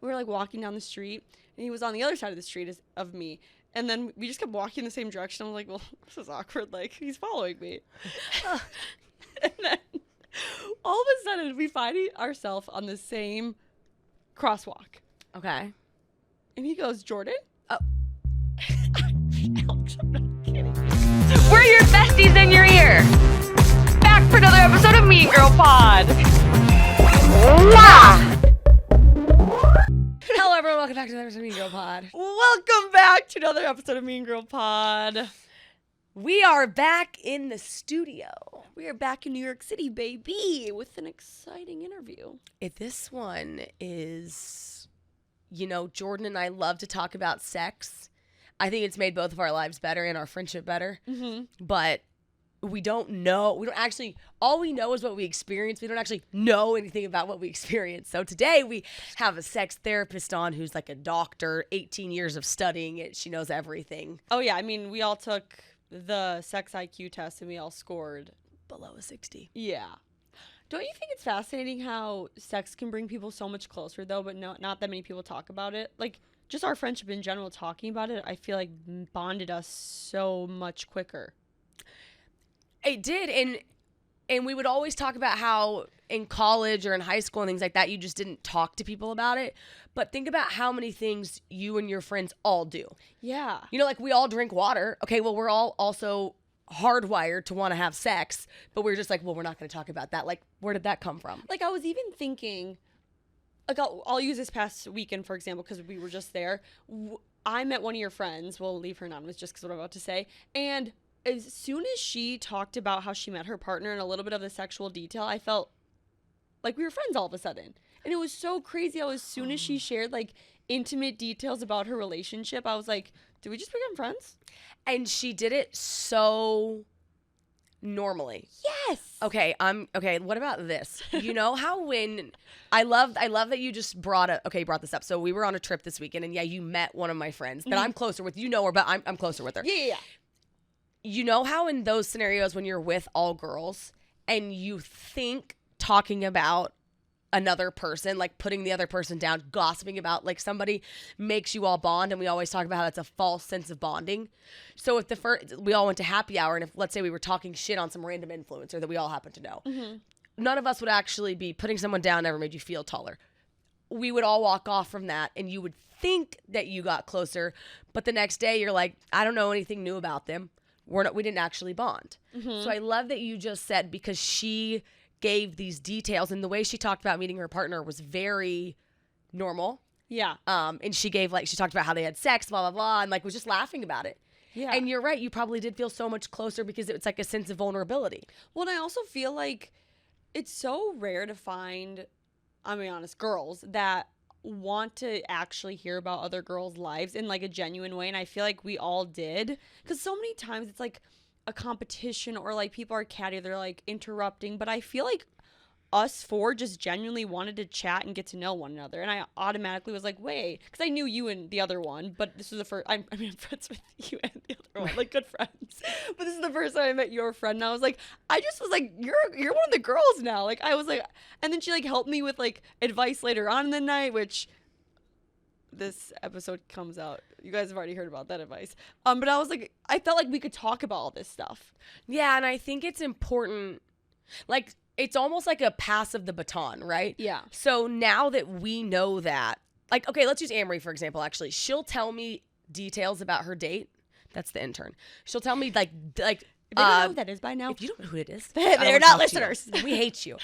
We were like walking down the street, and he was on the other side of the street of me. And then we just kept walking in the same direction. I'm like, well, this is awkward. Like, he's following me. And then all of a sudden, we find ourselves on the same crosswalk. Okay. And he goes, Jordan? Oh. Alex, I'm not kidding. We're your besties in your ear. Back for another episode of Mean Girl Pod. Hello, everyone. Welcome back to another episode of Mean Girl Pod. Welcome back to another episode of Mean Girl Pod. We are back in the studio. We are back in New York City, baby, with an exciting interview. This one is, Jordan and I love to talk about sex. I think it's made both of our lives better and our friendship better. Mm-hmm. But we don't know. We don't actually, all we know is what we experience. We don't actually know anything about what we experience. So today we have a sex therapist on who's like a doctor, 18 years of studying it. She knows everything. Oh, yeah. I mean, we all took the sex IQ test and we all scored Below a 60. Yeah. Don't you think it's fascinating how sex can bring people so much closer, though, but not that many people talk about it? Like, just our friendship in general, talking about it, I feel like bonded us so much quicker. It did, and we would always talk about how in college or in high school and things like that, you just didn't talk to people about it. But think about how many things you and your friends all do. Yeah. Like we all drink water. Okay, well, we're all also hardwired to want to have sex, but we're just like, well, we're not going to talk about that. Like, where did that come from? Like, I was even thinking, like, I'll use this past weekend, for example, because we were just there. I met one of your friends. We'll leave her anonymous just because what I'm about to say. And as soon as she talked about how she met her partner and a little bit of the sexual detail, I felt like we were friends all of a sudden. And it was so crazy how as soon as she shared, like, intimate details about her relationship, I was like, did we just become friends? And she did it so normally. Yes. Okay, what about this? You know how when I love that you just brought this up. So we were on a trip this weekend and yeah, you met one of my friends that I'm closer with. You know her, but I'm closer with her. Yeah. You know how in those scenarios when you're with all girls and you think talking about another person, like putting the other person down, gossiping about like somebody makes you all bond, and we always talk about how that's a false sense of bonding. So if we all went to happy hour, and if let's say we were talking shit on some random influencer that we all happen to know, none of us would actually be putting someone down ever made you feel taller. We would all walk off from that, and you would think that you got closer, but the next day you're like, I don't know anything new about them. We didn't actually bond. So I love that you just said, because she gave these details, and the way she talked about meeting her partner was very normal. Yeah. And she talked about how they had sex, blah, blah, blah, and like was just laughing about it. Yeah. And you're right, you probably did feel so much closer because it's like a sense of vulnerability. Well, and I also feel like it's so rare to find, I'm being honest, girls that want to actually hear about other girls' lives in like a genuine way, and I feel like we all did, because so many times it's like a competition or like people are catty, they're like interrupting, but I feel like us four just genuinely wanted to chat and get to know one another, and I automatically was like, wait, because I knew you and the other one, but this was the first, I'm friends with you and the other one, like good friends, but this is the first time I met your friend, and I was like, you're one of the girls now, like I was like, and then she like helped me with like advice later on in the night, which this episode comes out, you guys have already heard about that advice, but I was like, I felt like we could talk about all this stuff. Yeah, and I think it's important, like it's almost like a pass of the baton, right? Yeah. So now that we know that, like, okay, let's use Amory for example. Actually, she'll tell me details about her date. That's the intern. She'll tell me like They don't know who that is by now. If you don't know who it is, they're not listeners. We hate you.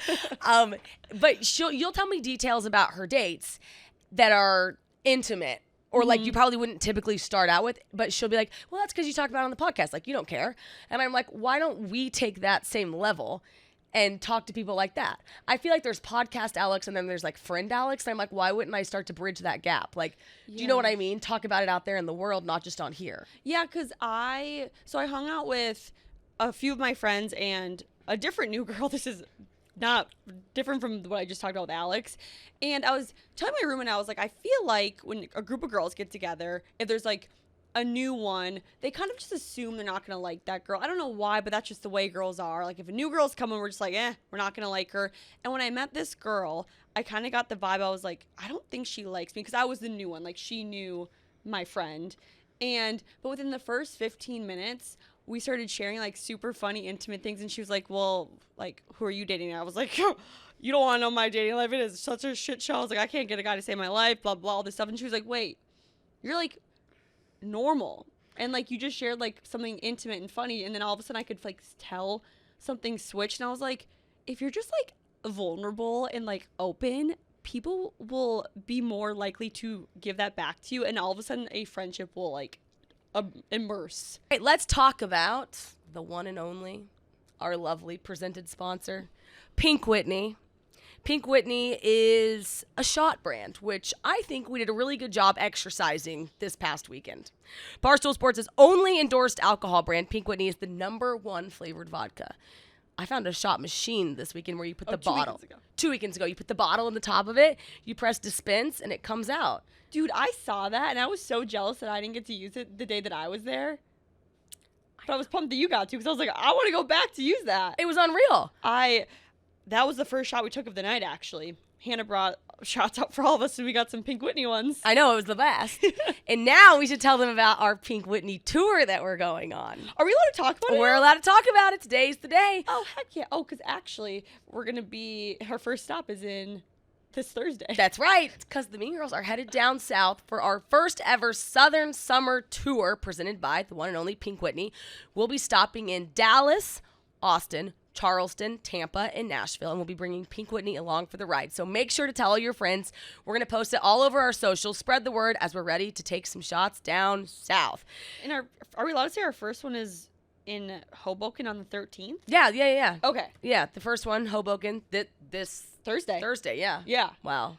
But you'll tell me details about her dates that are intimate, or like you probably wouldn't typically start out with, but she'll be like, well, that's because you talked about it on the podcast, like you don't care. And I'm like, why don't we take that same level and talk to people like that? I feel like there's podcast Alex and then there's like friend Alex, and I'm like, why wouldn't I start to bridge that gap? Like, do you know what I mean? Talk about it out there in the world, not just on here. Yeah, because I hung out with a few of my friends and a different new girl. This is not different from what I just talked about with Alex. And I was telling my roommate, I was like, I feel like when a group of girls get together, if there's like a new one, they kind of just assume they're not going to like that girl. I don't know why, but that's just the way girls are. Like, if a new girl's coming, we're just like, we're not going to like her. And when I met this girl, I kind of got the vibe. I was like, I don't think she likes me, because I was the new one. Like, she knew my friend. But within the first 15 minutes, we started sharing, like, super funny, intimate things. And she was like, well, like, who are you dating? And I was like, you don't want to know my dating life. It is such a shit show. I was like, I can't get a guy to save my life, blah, blah, all this stuff. And she was like, wait, you're, like, normal, and like you just shared like something intimate and funny, and then all of a sudden I could like tell something switched, and I was like, if you're just like vulnerable and like open, people will be more likely to give that back to you, and all of a sudden a friendship will like immerse. Right, let's talk about the one and only, our lovely presented sponsor, Pink Whitney. Pink Whitney is a shot brand, which I think we did a really good job exercising this past weekend. Barstool Sports' only endorsed alcohol brand, Pink Whitney, is the #1 flavored vodka. I found a shot machine this weekend where you put the bottle. 2 weekends ago. You put the bottle in the top of it, you press dispense, and it comes out. Dude, I saw that, and I was so jealous that I didn't get to use it the day that I was there. But I was pumped that you got to, because I was like, I want to go back to use that. It was unreal. That was the first shot we took of the night, actually. Hannah brought shots out for all of us, and we got some Pink Whitney ones. I know, it was the best. And now we should tell them about our Pink Whitney tour that we're going on. Are we allowed to talk about it? We're allowed to talk about it. Today's the day. Oh, heck yeah. Oh, because actually, her first stop is in this Thursday. That's right, because the Mean Girls are headed down south for our first ever Southern Summer Tour presented by the one and only Pink Whitney. We'll be stopping in Dallas, Austin, Charleston, Tampa, and Nashville, and we'll be bringing Pink Whitney along for the ride. So make sure to tell all your friends. We're going to post it all over our socials. Spread the word as we're ready to take some shots down south. And are we allowed to say our first one is in Hoboken on the 13th? Yeah. Okay. Yeah, the first one, Hoboken, this Thursday, yeah. Yeah. Wow.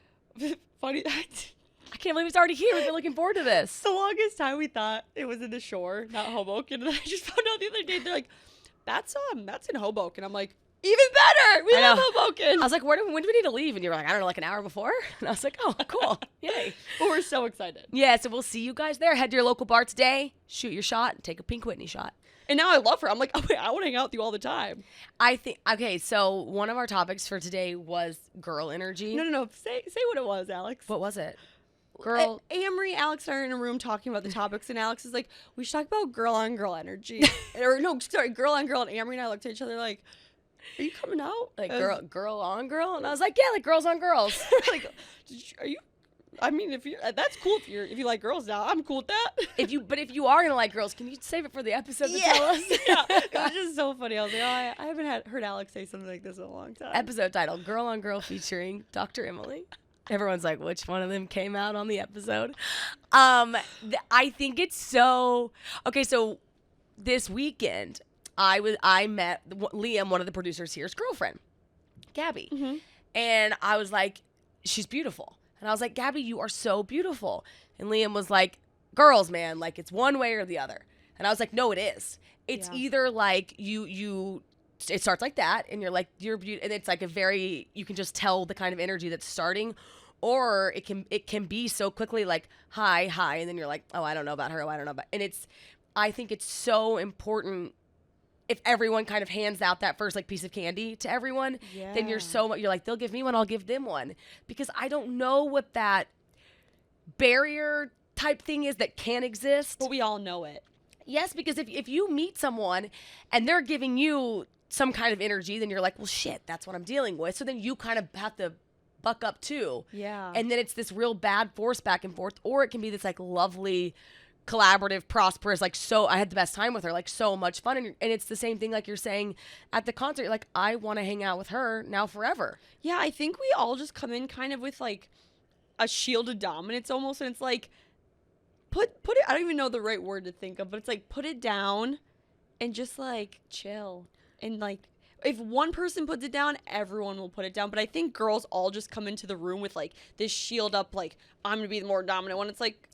Funny. I can't believe it's already here. We've been looking forward to this. The longest time we thought it was in the shore, not Hoboken. And then I just found out the other day, they're like, that's in Hoboken. I'm like, even better. We love Hoboken. I was like, when do we need to leave? And you were like, I don't know, like an hour before? And I was like, oh, cool. Yay. But we're so excited. Yeah, so we'll see you guys there. Head to your local bar today, shoot your shot, and take a Pink Whitney shot. And now I love her. I'm like, oh, wait, I want to hang out with you all the time. Okay, so one of our topics for today was girl energy. No. Say what it was, Alex. What was it? Girl. Amory, Alex and I are in a room talking about the topics, and Alex is like, we should talk about girl on girl energy. Girl on girl. And Amory and I looked at each other like, are you coming out? Like girl on girl? And I was like, yeah, like girls on girls. Like, are you? I mean, that's cool if you like girls now. I'm cool with that. If you are gonna like girls, can you save it for the episode to tell us? Yeah, it was just so funny. I was like, I haven't heard Alex say something like this in a long time. Episode title: Girl on Girl featuring Dr. Emily. Everyone's like, which one of them came out on the episode? I think it's so okay. So this weekend, I met Liam, one of the producers here's girlfriend, Gabby, and I was like, she's beautiful. And I was like, Gabby, you are so beautiful. And Liam was like, girls, man, like it's one way or the other. And I was like, no, it is. It's either like you it starts like that and you're like, you're beautiful. And it's like you can just tell the kind of energy that's starting. Or it can be so quickly like, hi. And then you're like, oh, I don't know about her. Oh, I don't know about, and I think it's so important if everyone kind of hands out that first like piece of candy to everyone, then you're like, they'll give me one, I'll give them one. Because I don't know what that barrier type thing is that can exist. But we all know it. Yes, because if you meet someone and they're giving you some kind of energy, then you're like, well, shit, that's what I'm dealing with. So then you kind of have to buck up too. Yeah. And then it's this real bad force back and forth, or it can be this like lovely, collaborative, prosperous, like, so I had the best time with her, like so much fun. And it's the same thing like you're saying at the concert, like I want to hang out with her now forever. Yeah, I think we all just come in kind of with like a shield of dominance almost, and it's like put it, I don't even know the right word to think of, but it's like put it down and just like chill. And like if one person puts it down, everyone will put it down. But I think girls all just come into the room with like this shield up, like I'm gonna be the more dominant one. It's like,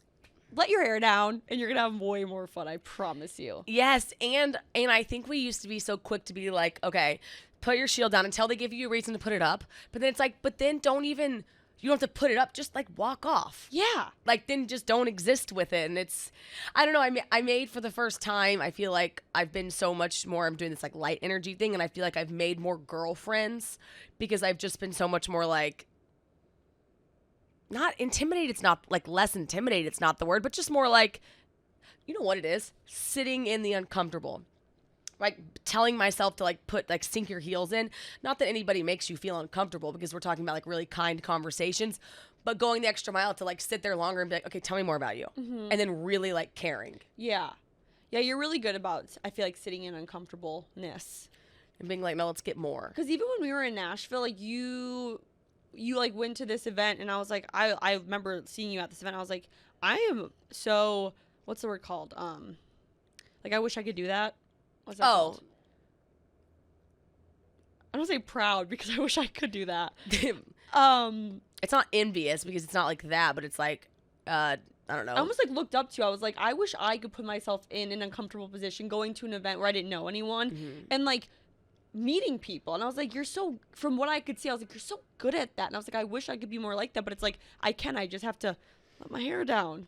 let your hair down and you're gonna have way more fun, I promise you. Yes, and I think we used to be so quick to be like, okay, put your shield down until they give you a reason to put it up. But then it's like, but then don't even You don't have to put it up. Just like walk off. Yeah. Like then just don't exist with it. And it's, I don't know. I made for the first time. I feel like I've been so much more. I'm doing this like light energy thing, and I feel like I've made more girlfriends because I've just been so much more like not intimidated. It's not like less intimidated. It's not the word, but just more like, you know what it is? Sitting in the uncomfortable. Like telling myself to like sink your heels in. Not that anybody makes you feel uncomfortable because we're talking about like really kind conversations, but going the extra mile to like sit there longer and be like, okay, tell me more about you. And then really like caring. Yeah. Yeah, you're really good about, I feel like, sitting in uncomfortableness. And being like, no, let's get more. Because even when we were in Nashville, like you like went to this event and I was like, I remember seeing you at this event. I was like, I am so, what's the word called? Like I wish I could do that. What's that called? I don't say proud because I wish I could do that. It's not envious because it's not like that, but it's like, I don't know. I almost like looked up to you. I was like, I wish I could put myself in an uncomfortable position going to an event where I didn't know anyone and like meeting people. And I was like, you're so, from what I could see, I was like, you're so good at that. And I was like, I wish I could be more like that, but it's like, I just have to let my hair down.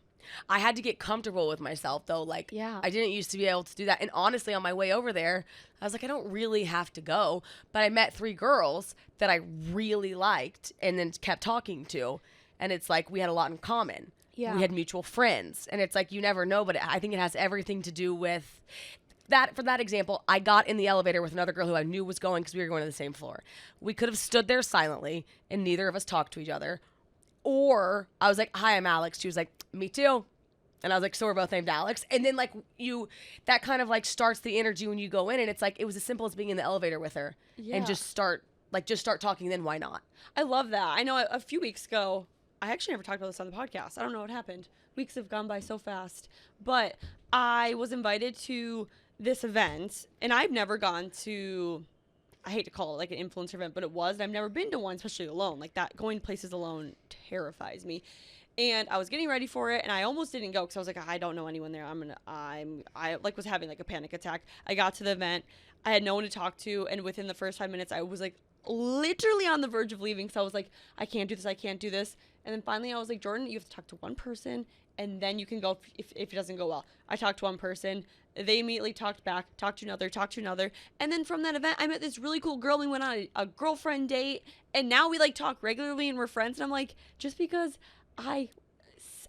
I had to get comfortable with myself though. Like, Yeah. I didn't used to be able to do that. And honestly, on my way over there, I was like, I don't really have to go. But I met 3 girls that I really liked and then kept talking to. And it's like, we had a lot in common. Yeah. We had mutual friends. And it's like, you never know, but I think it has everything to do with that. For that example, I got in the elevator with another girl who I knew was going because we were going to the same floor. We could have stood there silently and neither of us talked to each other. Or I was like, hi, I'm Alex. She was like, me too. And I was like, so we're both named Alex. And then like that kind of like starts the energy when you go in. And it's like, it was as simple as being in the elevator with her and just start talking. Then why not? I love that. I know a few weeks ago, I actually never talked about this on the podcast. I don't know what happened. Weeks have gone by so fast. But I was invited to this event and I've never gone to, I hate to call it like an influencer event, but it was. And I've never been to one, especially alone. Like that, going places alone terrifies me. And I was getting ready for it, and I almost didn't go because I was like, I don't know anyone there. I like was having like a panic attack. I got to the event, I had no one to talk to, and within the first 5 minutes, I was like literally on the verge of leaving. So I was like, I can't do this, I can't do this. And then finally, I was like, Jordan, you have to talk to one person, and then you can go if it doesn't go well. I talked to one person. They immediately talked back, talked to another. And then from that event, I met this really cool girl. We went on a girlfriend date, and now we like talk regularly and we're friends. And I'm like, just because I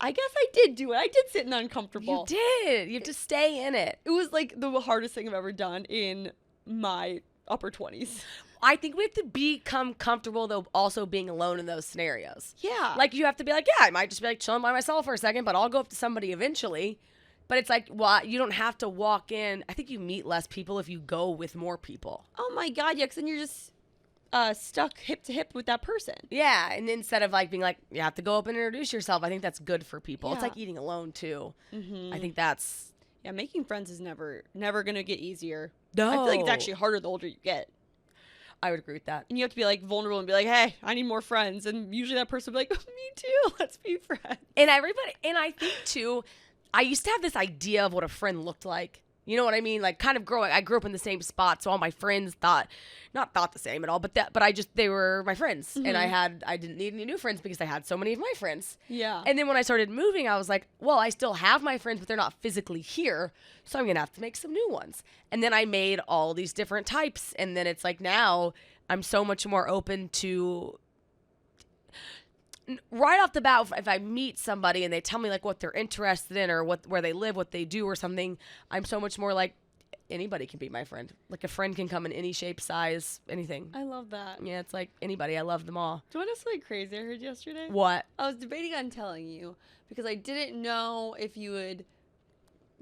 guess I did do it. I did sit in uncomfortable. You did. You have to stay in it. It was like the hardest thing I've ever done in my upper 20s. I think we have to become comfortable, though, also being alone in those scenarios. Yeah. Like, you have to be like, yeah, I might just be like chilling by myself for a second, but I'll go up to somebody eventually. But it's like, well, you don't have to walk in. I think you meet less people if you go with more people. Oh my God, yeah, because then you're just stuck hip to hip with that person. Yeah, and instead of like being like, you have to go up and introduce yourself, I think that's good for people. Yeah. It's like eating alone too. Mm-hmm. I think that's... Yeah, making friends is never going to get easier. No. I feel like it's actually harder the older you get. I would agree with that. And you have to be like vulnerable and be like, hey, I need more friends. And usually that person will be like, me too, let's be friends. And I think too, I used to have this idea of what a friend looked like. You know what I mean? Like kind of I grew up in the same spot, so all my friends not thought the same at all, but they were my friends. Mm-hmm. And I didn't need any new friends because I had so many of my friends. Yeah. And then when I started moving, I was like, well, I still have my friends, but they're not physically here, so I'm going to have to make some new ones. And then I made all these different types, and then it's like now I'm so much more open to... Right off the bat, if I meet somebody and they tell me like what they're interested in or where they live, what they do or something, I'm so much more like, anybody can be my friend. Like a friend can come in any shape, size, anything. I love that. Yeah, it's like anybody. I love them all. Do you want to something crazy I heard yesterday? What? I was debating on telling you because I didn't know if you would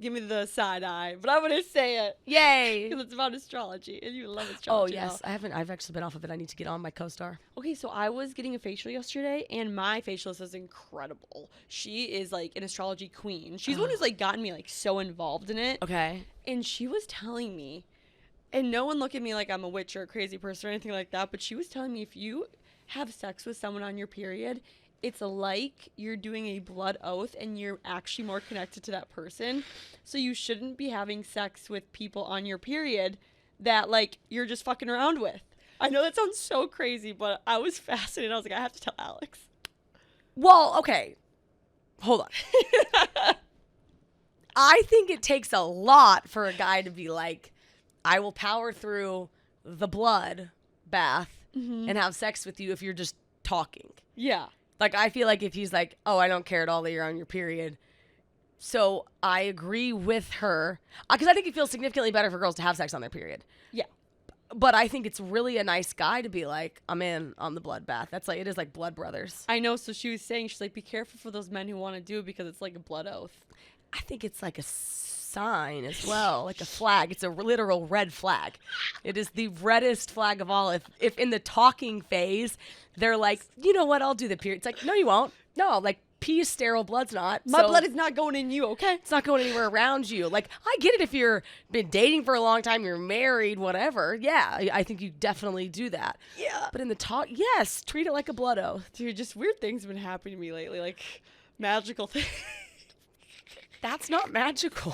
give me the side eye, but I'm going to say it. Yay! Because it's about astrology, and you love astrology. Oh, yes. Now. I've actually been off of it. I need to get on my co-star. Okay, so I was getting a facial yesterday, and my facialist is incredible. She is, like, an astrology queen. She's the one who's, like, gotten me, like, so involved in it. Okay. And she was telling me, and no one look at me like I'm a witch or a crazy person or anything like that, but she was telling me if you have sex with someone on your period, it's like you're doing a blood oath and you're actually more connected to that person. So you shouldn't be having sex with people on your period that, like, you're just fucking around with. I know that sounds so crazy, but I was fascinated. I was like, I have to tell Alex. Well, okay. Hold on. I think it takes a lot for a guy to be like, I will power through the blood bath and have sex with you if you're just talking. Yeah. Like, I feel like if he's like, oh, I don't care at all that you're on your period. So I agree with her. Because I think it feels significantly better for girls to have sex on their period. Yeah. But I think it's really a nice guy to be like, I'm in on the blood bath. That's like, it is like blood brothers. I know. So she was saying, she's like, be careful for those men who want to do it because it's like a blood oath. I think it's like a sign as well, like a flag. It's a literal red flag. It is the reddest flag of all. If in the talking phase, they're like, you know what, I'll do the period. It's like, no, you won't. No, like, pee is sterile, blood's not. My blood is not going in you, okay? It's not going anywhere around you. Like, I get it if you're been dating for a long time, you're married, whatever. Yeah, I think you definitely do that. Yeah. But in the talk, yes, treat it like a blood oath. Dude, just weird things have been happening to me lately, like magical things. That's not magical.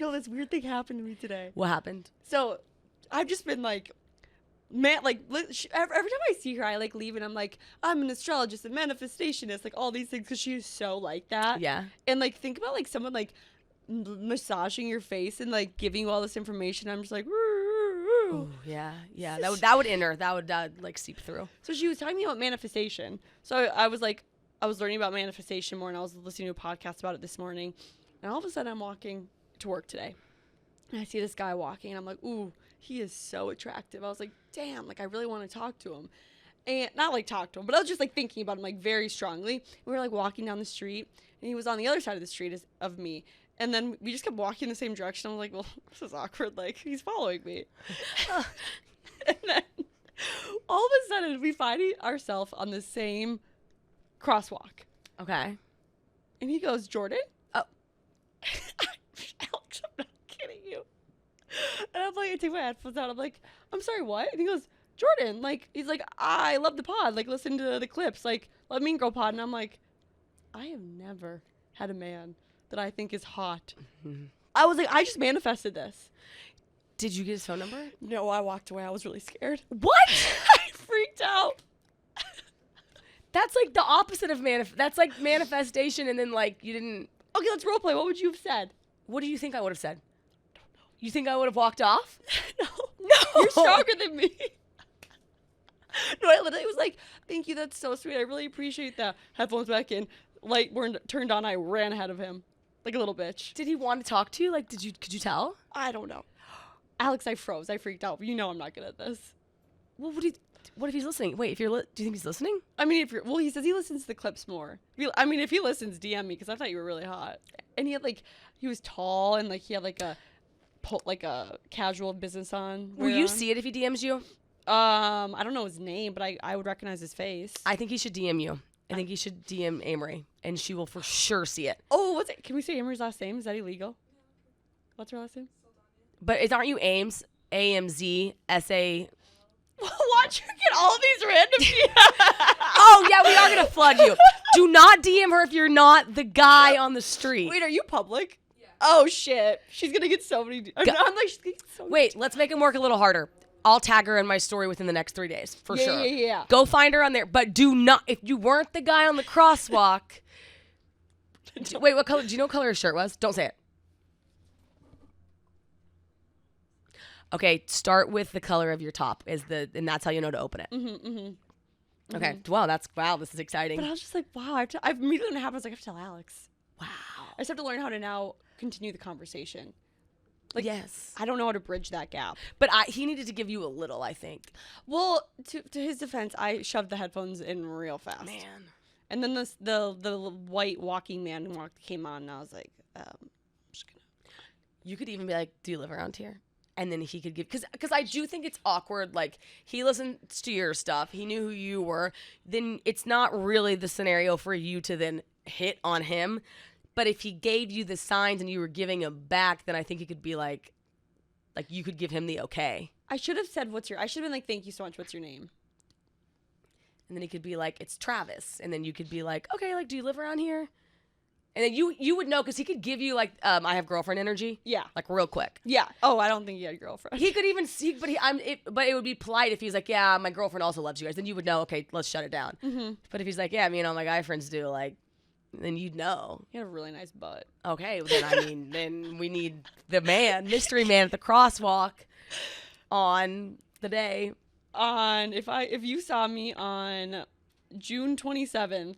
No, this weird thing happened to me today. What happened? So, I've just been like, man, like every time I see her, I like leave and I'm like, I'm an astrologist, a manifestationist, like all these things because she's so like that. Yeah. And like think about like someone like massaging your face and like giving you all this information. I'm just like, Ooh, yeah. That would enter. That would like seep through. So she was talking to me about manifestation. So I was like, I was learning about manifestation more, and I was listening to a podcast about it this morning. And all of a sudden, I'm walking to work today, and I see this guy walking, and I'm like, ooh, he is so attractive. I was like, damn, like I really want to talk to him, and not like talk to him, but I was just like thinking about him like very strongly. We were like walking down the street, and he was on the other side of the street of me. And then we just kept walking in the same direction. I'm like, well, this is awkward. Like, he's following me. And then all of a sudden, we find ourselves on the same crosswalk. Okay. And he goes, Jordan? Oh. Alex, I'm not kidding you. And I'm like, I take my headphones out. I'm like, I'm sorry, what? And he goes, Jordan. Like, he's like, I love the pod. Like, listen to the clips. Like, love Mean Girl pod. And I'm like, I have never had a man that I think is hot. Mm-hmm. I was like, I just manifested this. Did you get his phone number? No, I walked away. I was really scared. What? I freaked out. That's like the opposite of that's like manifestation, and then like you didn't. Okay, let's role play. What would you have said? What do you think I would have said? I don't know. You think I would have walked off? No. You're stronger than me. No, I literally was like, thank you, that's so sweet. I really appreciate that. Headphones back in. Light weren't turned on. I ran ahead of him. Like a little bitch. Did he want to talk to you? Like, could you tell? I don't know. Alex, I froze. I freaked out. You know I'm not good at this. Well, what if he's listening? Wait, do you think he's listening? I mean, he says he listens to the clips more. If he listens, DM me because I thought you were really hot. And he had he was tall and he had like a casual business on. Will you see it if he DMs you? I don't know his name, but I would recognize his face. I think he should DM you. I think he should DM Amory, and she will for sure see it. Oh, what's it? Can we say Amory's last name? Is that illegal? What's her last name? But aren't you Ames? AMZSA. Watch her get all these random. Oh yeah, we are gonna flood you. Do not DM her if you're not the guy on the street. Wait, are you public? Yeah. Oh shit, she's gonna get so many. I'm like, she's gonna get so. Wait, let's make him work a little harder. I'll tag her in my story within the next 3 days for sure. Yeah. Go find her on there, but do not. If you weren't the guy on the crosswalk. Wait, what color? Do you know what color his shirt was? Don't say it. Okay, start with the color of your top and that's how you know to open it. Okay. Wow, this is exciting. But I was just like, wow. I've immediately when it happened, I was like, I have to tell Alex. Wow. I just have to learn how to now continue the conversation. Yes. I don't know how to bridge that gap. But he needed to give you a little, I think. Well, to his defense, I shoved the headphones in real fast. Man. And then the white walking man came on, and I was like, I'm just gonna. You could even be like, do you live around here? And then he could give, because I do think it's awkward. Like, he listens to your stuff. He knew who you were. Then it's not really the scenario for you to then hit on him. But if he gave you the signs and you were giving him back, then I think it could be like you could give him the okay. I should have said, I should have been like, thank you so much. What's your name? And then he could be like, it's Travis. And then you could be like, okay, like, do you live around here? And then you would know because he could give you like I have girlfriend energy. Yeah. Like real quick. Yeah. Oh, I don't think he had a girlfriend. He could even see, but it would be polite if he's like, yeah, my girlfriend also loves you guys. Then you would know, okay, let's shut it down. Mm-hmm. But if he's like, yeah, me and all my guy friends do, like, then you'd know. He had a really nice butt. Okay, well, then I mean, then we need the mystery man at the Crosswalk on the day. If you saw me on June 27th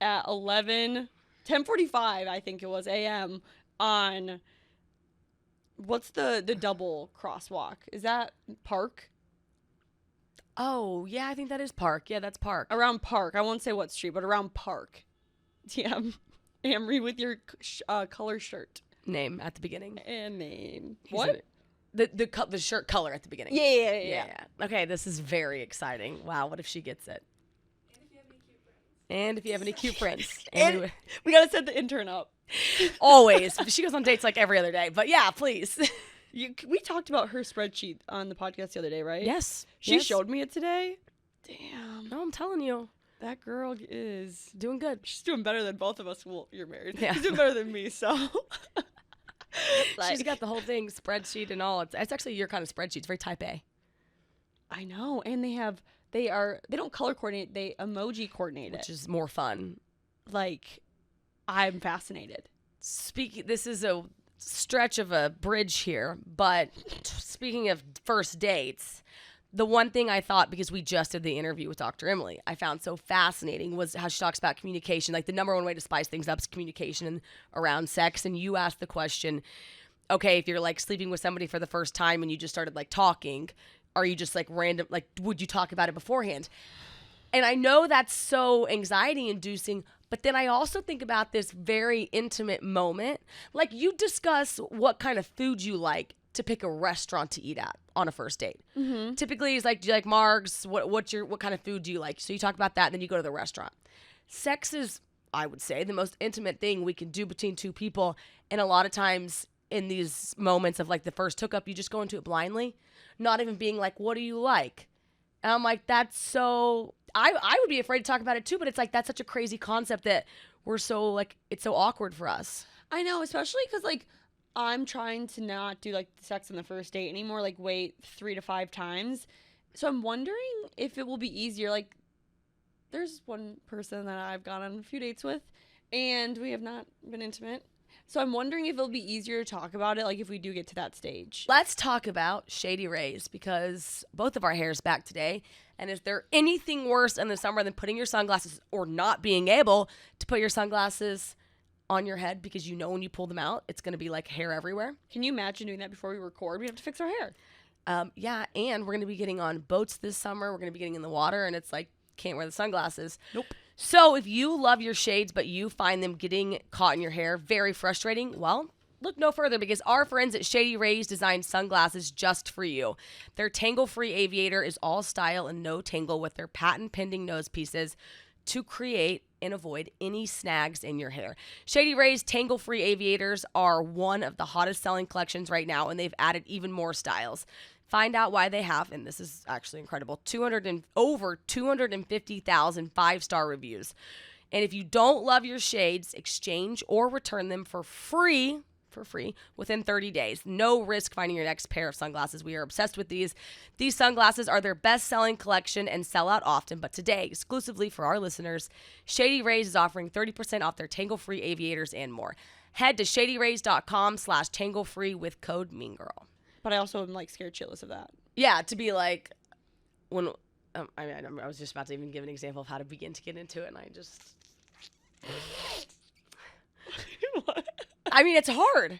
at 10:45, I think it was a.m. on what's the double crosswalk? Is that Park? Oh, yeah, I think that is Park. Yeah, that's Park. Around Park. I won't say what street, but around Park. Yeah. Amory with your color shirt. Name at the beginning. And name. What? The shirt color at the beginning. Yeah. Okay, this is very exciting. Wow, what if she gets it? And if you have any cute friends. And we gotta set the intern up. Always. She goes on dates like every other day. But yeah, please. We talked about her spreadsheet on the podcast the other day, right? Yes. She showed me it today. Damn. No, I'm telling you. That girl is doing good. She's doing better than both of us. Well, you're married. Yeah. She's doing better than me, so. She's got the whole thing, spreadsheet and all. It's actually your kind of spreadsheet. It's very type A. I know. And they don't color coordinate, they emoji coordinate Which is more fun. Like, I'm fascinated. This is a stretch of a bridge here, but speaking of first dates, the one thing I thought, because we just did the interview with Dr. Emily, I found so fascinating was how she talks about communication. Like the number one way to spice things up is communication around sex. And you asked the question, okay, if you're like sleeping with somebody for the first time and you just started like talking, are you just like random, like would you talk about it beforehand? And I know that's so anxiety inducing, but then I also think about this very intimate moment. Like you discuss what kind of food you like to pick a restaurant to eat at on a first date. Mm-hmm. Typically it's like, do you like Margs? What kind of food do you like? So you talk about that and then you go to the restaurant. Sex is, I would say, the most intimate thing we can do between two people. And a lot of times in these moments of like the first hookup, you just go into it blindly, not even being like, what do you like? And I'm like, that's so, I would be afraid to talk about it too, but it's like, that's such a crazy concept that we're so like, it's so awkward for us. I know, especially because like, I'm trying to not do like sex on the first date anymore, like wait 3 to 5 times. So I'm wondering if it will be easier. Like there's one person that I've gone on a few dates with and we have not been intimate. So I'm wondering if it'll be easier to talk about it, like if we do get to that stage. Let's talk about Shady Rays because both of our hair's back today. And is there anything worse in the summer than putting your sunglasses or not being able to put your sunglasses on your head because you know when you pull them out, it's going to be like hair everywhere? Can you imagine doing that before we record? We have to fix our hair. Yeah, and we're going to be getting on boats this summer. We're going to be getting in the water, and it's like, can't wear the sunglasses. Nope. So if you love your shades, but you find them getting caught in your hair very frustrating, well, look no further because our friends at Shady Rays designed sunglasses just for you. Their tangle-free aviator is all style and no tangle with their patent-pending nose pieces to create and avoid any snags in your hair. Shady Rays tangle-free aviators are one of the hottest selling collections right now, and they've added even more styles. Find out why they have, and this is actually incredible, over 250,000 5-star reviews. And if you don't love your shades, exchange or return them for free within 30 days. No risk finding your next pair of sunglasses. We are obsessed with these. These sunglasses are their best-selling collection and sell out often, but today, exclusively for our listeners, Shady Rays is offering 30% off their tangle-free aviators and more. Head to shadyrays.com/tangle-free with code MEANGIRL. But I also am like scared shitless of that. Yeah, to be like, when I was just about to even give an example of how to begin to get into it, and I just... What? I mean, it's hard.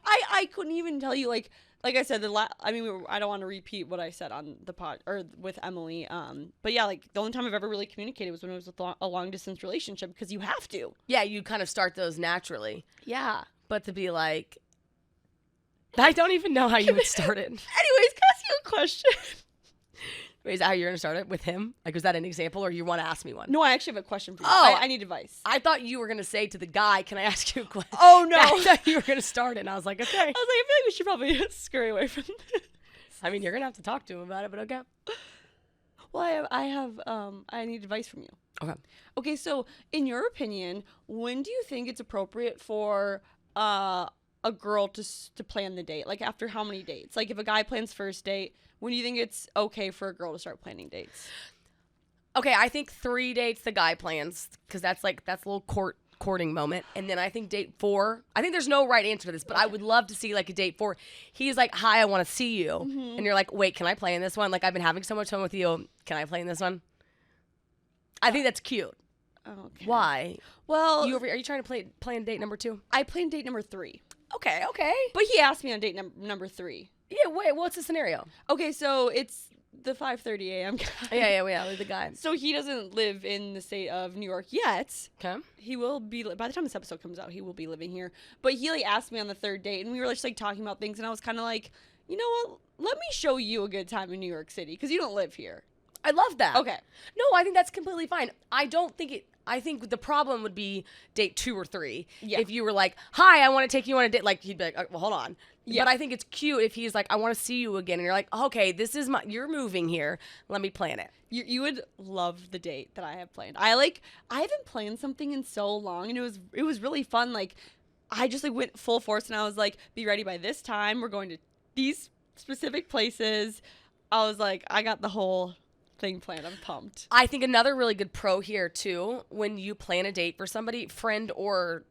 I couldn't even tell you, like I said, I don't want to repeat what I said on the pod, or with Emily, but yeah, like, the only time I've ever really communicated was when it was with a long-distance relationship, because you have to. Yeah, you kind of start those naturally. Yeah. But to be like... I don't even know how you would start it. Anyways, can I ask you a question? Wait, is that how you're going to start it? With him? Like, was that an example, or you want to ask me one? No, I actually have a question for you. Oh. I need advice. I thought you were going to say to the guy, can I ask you a question? Oh, no. I thought you were going to start it, and I was like, okay. I was like, I feel like we should probably scurry away from this. I mean, you're going to have to talk to him about it, but okay. Well, I need advice from you. Okay. Okay, so in your opinion, when do you think it's appropriate for a girl to plan the date? Like after how many dates? Like if a guy plans first date, when do you think it's okay for a girl to start planning dates? Okay, I think 3 dates the guy plans because that's a little courting moment, and then I think date 4. I think there's no right answer to this, but I would love to see like a date 4. He's like, "Hi, I want to see you," and you're like, "Wait, can I play in this one? Like I've been having so much fun with you. Can I play in this one?" I think that's cute. Okay. Why? Well, Are you trying to plan date number 2? I planned date number 3, Okay. but he asked me on date number 3. Yeah. Wait. What's the scenario? Okay, so it's the 5:30 a.m. guy. Yeah. The guy. So he doesn't live in the state of New York yet. Okay. He will be, by the time this episode comes out, he will be living here. But he like asked me on the 3rd date, and we were just like talking about things, and I was kind of like, you know what? Let me show you a good time in New York City because you don't live here. I love that. Okay. No, I think that's completely fine. I think the problem would be date 2 or 3. Yeah. If you were like, "Hi, I want to take you on a date," like he'd be like, "Well, hold on." Yeah. But I think it's cute if he's like, "I want to see you again," and you're like, "Okay, you're moving here. Let me plan it." You would love the date that I have planned. I haven't planned something in so long, and it was really fun. Like I just like went full force, and I was like, "Be ready by this time. We're going to these specific places." I was like, I got the whole thing planned. I'm pumped. I think another really good pro here too, when you plan a date for somebody, friend or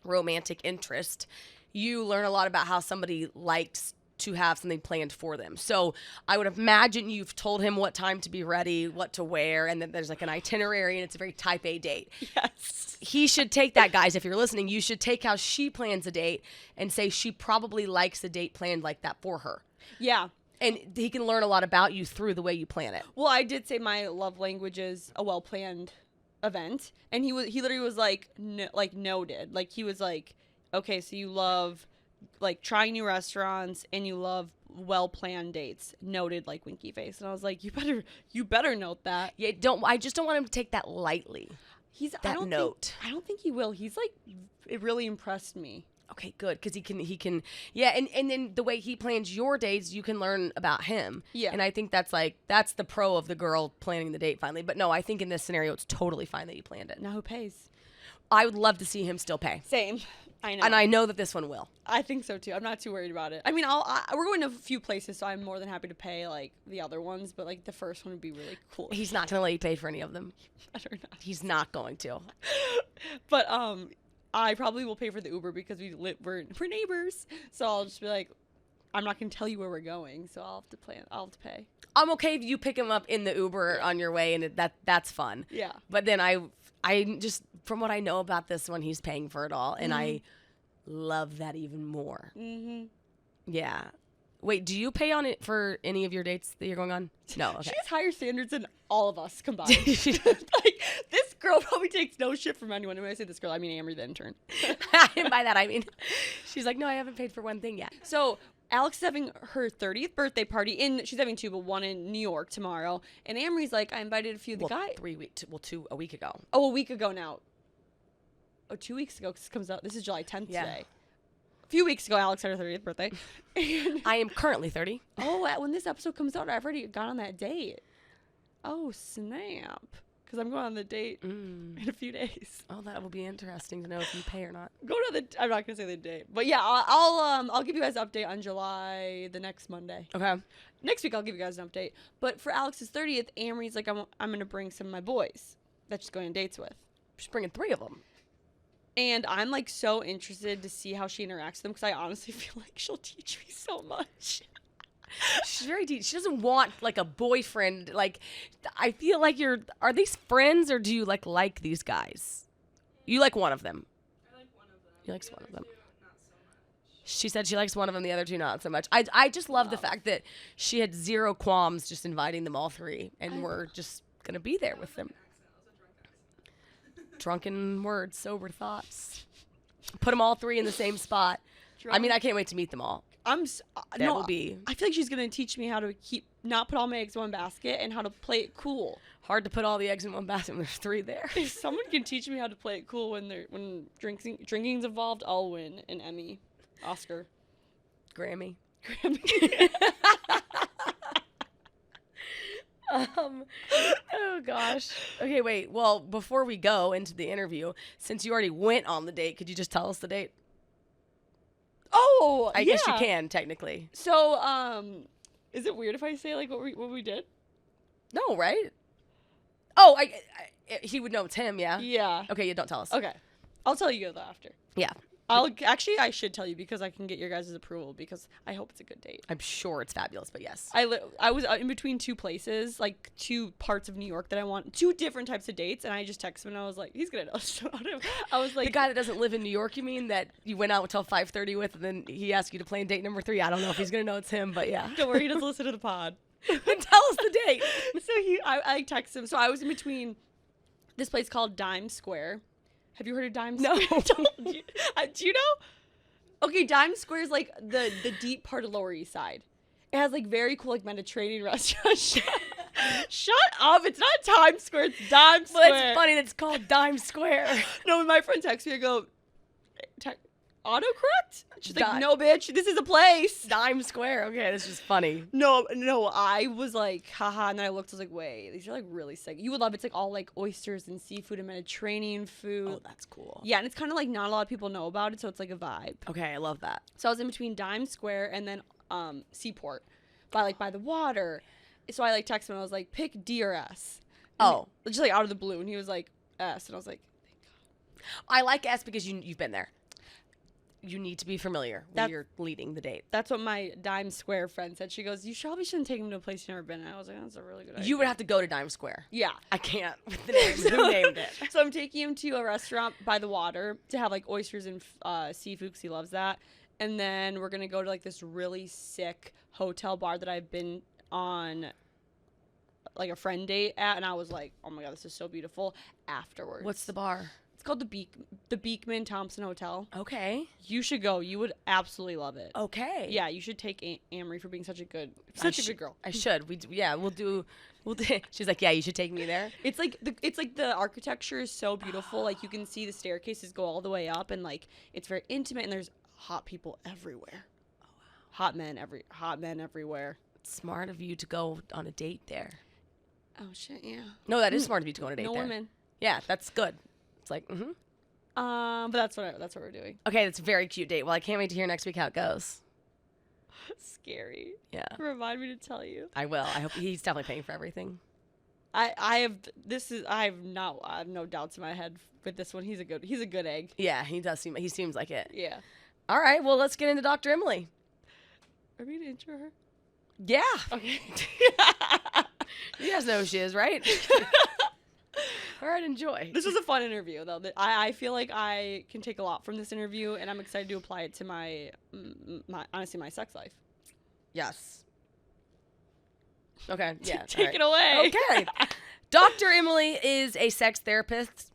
romantic interest, you learn a lot about how somebody likes to have something planned for them. So I would imagine you've told him what time to be ready, what to wear, and then there's like an itinerary, and it's a very type A date. Yes. He should take that, guys, if you're listening, you should take how she plans a date and say she probably likes a date planned like that for her. Yeah. And he can learn a lot about you through the way you plan it. Well, I did say my love language is a well-planned event, and he literally was like noted. Like he was like, okay, so you love like trying new restaurants and you love well-planned dates. Noted, like winky face. And I was like, you better note that. Yeah, I just don't want him to take that lightly. I don't think he will. He's like, it really impressed me. Okay, good, because he can, yeah, and then the way he plans your dates, you can learn about him. Yeah. And I think that's the pro of the girl planning the date finally. But no, I think in this scenario, it's totally fine that you planned it. Now who pays? I would love to see him still pay. Same. I know. And I know that this one will. I think so too. I'm not too worried about it. I mean, we're going to a few places, so I'm more than happy to pay like the other ones, but like the first one would be really cool. He's not going to let you pay for any of them. Better not. He's not going to. But I probably will pay for the Uber because we're neighbors. So I'll just be like, I'm not going to tell you where we're going, so I'll have to pay. I'm okay if you pick him up in the Uber on your way, and that's fun. Yeah. But then I just, from what I know about this one, he's paying for it all, and I love that even more. Mm-hmm. Yeah. Wait, do you pay on it for any of your dates that you're going on? No. Okay. She has higher standards than all of us combined. Like, this girl probably takes no shit from anyone. And when I say this girl, I mean Amory the intern. And by that, I mean, she's like, no, I haven't paid for one thing yet. So Alex is having her 30th birthday party she's having 2, but 1 in New York tomorrow. And Amory's like, I invited a few of the guys. 2 a week ago. Oh, a week ago now. Oh, 2 weeks ago, because this comes out. This is July 10th today. A few weeks ago, Alex had her 30th birthday. I am currently 30. Oh, when this episode comes out, I've already gone on that date. Oh, snap. Because I'm going on the date in a few days. Oh, that will be interesting to know if you pay or not. I'm not going to say the date. But yeah, I'll give you guys an update on July the next Monday. Okay. Next week, I'll give you guys an update. But for Alex's 30th, Amory's like, I'm going to bring some of my boys that she's going on dates with. She's bringing 3 of them. And I'm like so interested to see how she interacts with them because I honestly feel like she'll teach me so much. She's very deep. She doesn't want like a boyfriend. Like, I feel like are these friends or do you like these guys? You like one of them. I like one of them. You likes one of them. Two, not so much. She said she likes one of them, the other 2 not so much. I just love the fact that she had 0 qualms just inviting them all 3, and we're just gonna be there with them. Drunken words, sober thoughts. Put them all 3 in the same spot. I mean, I can't wait to meet them all. I feel like she's gonna teach me how to not put all my eggs in one basket and how to play it cool. Hard to put all the eggs in one basket when there's 3 there. If someone can teach me how to play it cool when drinking's involved, I'll win an Emmy, Oscar, Grammy. Oh gosh. Okay, wait. Well, before we go into the interview, since you already went on the date, could you just tell us the date? Oh, I guess you can technically. So, is it weird if I say like what we did? No, right? Oh, he would know it's him. Yeah. Yeah. Okay, yeah. Don't tell us. Okay. I'll tell you though after. Yeah. I should tell you because I can get your guys' approval because I hope it's a good date. I'm sure it's fabulous, but yes. I was in between two places, like two parts of New York that I want, two different types of dates, and I just texted him and I was like, he's gonna know about him. I was like, The guy that doesn't live in New York, you mean, that you went out until 5:30 with, and then he asked you to play in date number 3? I don't know if he's gonna know it's him, but yeah. don't worry, he doesn't listen to the pod. Then tell us the date. So I texted him. So I was in between this place called Dime Square. Have you heard of Dime No. Square? Do you know? Okay, Dime Square is like the deep part of Lower East Side. It has like very cool like Mediterranean restaurants. Shut up! It's not Times Square. It's Dime Square. Well, it's funny that it's called Dime Square. No, when my friend texts me, I go, autocorrect? She's like, Dime. no, bitch, this is a place. Dime Square. Okay, this is funny. No, I was like, haha, and then I looked, I was like, wait, these are like really sick. You would love it. It's like all like oysters and seafood and Mediterranean food. Oh, that's cool. Yeah, and it's kind of like not a lot of people know about it, so it's like a vibe. Okay, I love that. So I was in between Dime Square and then Seaport, by the water. So I like texted him and I was like, pick D or S. And Oh. just like out of the blue, and he was like S, and I was like, I like S because you've been there. You need to be familiar when That- you're leading the date. that's what my Dime Square friend said. She goes, you probably shouldn't take him to a place you've never been. And I was like, that's a really good idea. You would have to go to Dime Square. Yeah. I can't with the name. Who named it? So I'm taking him to a restaurant by the water to have like oysters and seafood because he loves that. And then we're gonna go to like this really sick hotel bar that I've been on like a friend date at, and I was like, oh my god, this is so beautiful. Afterwards, What's the bar? It's called the Beekman Thompson Hotel. Okay. You should go. You would absolutely love it. Okay. Yeah, you should take Amory for being such a good girl. I should. We'll do. She's like, yeah, you should take me there. It's like the architecture is so beautiful. Like you can see the staircases go all the way up, and like it's very intimate, and there's hot people everywhere. Oh wow. Hot men everywhere. It's smart of you to go on a date there. Oh shit, yeah. No, that is smart of you to go on a date No there. women. Yeah, that's good. It's like, But that's what we're doing. Okay, that's a very cute date. Well, I can't wait to hear next week how it goes. Scary. Yeah, Remind me to tell you. I will. I hope he's definitely paying for everything. I have no doubts in my head with this one. He's a good egg. Yeah, he seems like it. Yeah. All right, well, let's get into Dr. Emily. Are we gonna intro her? Yeah. Okay. You guys know who she is, right? All right, enjoy. This was a fun interview, though. I feel like I can take a lot from this interview, and I'm excited to apply it to my honestly, my sex life. Yes. Okay, yeah. Take it away. Okay. Dr. Emily is a sex therapist,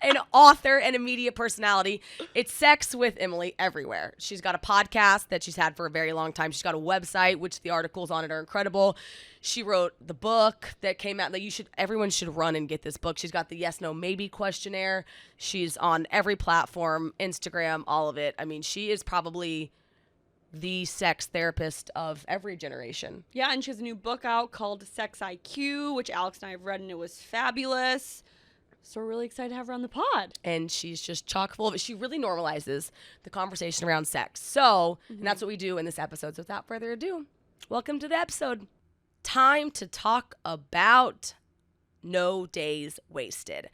an author, and a media personality. It's Sex with Emily everywhere. She's got a podcast that she's had for a very long time. She's got a website, which the articles on it are incredible. She wrote the book that came out that everyone should run and get this book. She's got the yes, no, maybe questionnaire. She's on every platform, Instagram, all of it. I mean, she is probably the sex therapist of every generation. Yeah, and she has a new book out called Sex IQ, which Alex and I have read, and it was fabulous. So we're really excited to have her on the pod. And she's just chock full of it. She really normalizes the conversation around sex. So, and that's what we do in this episode. So without further ado, welcome to the episode. Time to talk about No Days Wasted.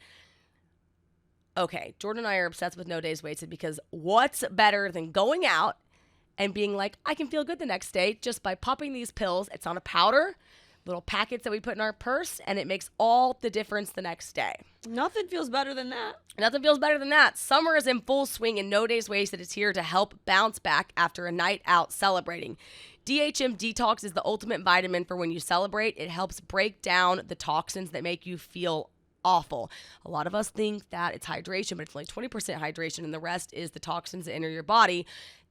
Okay, Jordan and I are obsessed with No Days Wasted because what's better than going out and being like, I can feel good the next day just by popping these pills. It's on a powder, little packets that we put in our purse, and it makes all the difference the next day. Nothing feels better than that. Nothing feels better than that. Summer is in full swing, and No Days Wasted is here to help bounce back after a night out celebrating. DHM Detox is the ultimate vitamin for when you celebrate. It helps break down the toxins that make you feel awful. A lot of us think that it's hydration, but it's only 20% hydration, and the rest is the toxins that enter your body.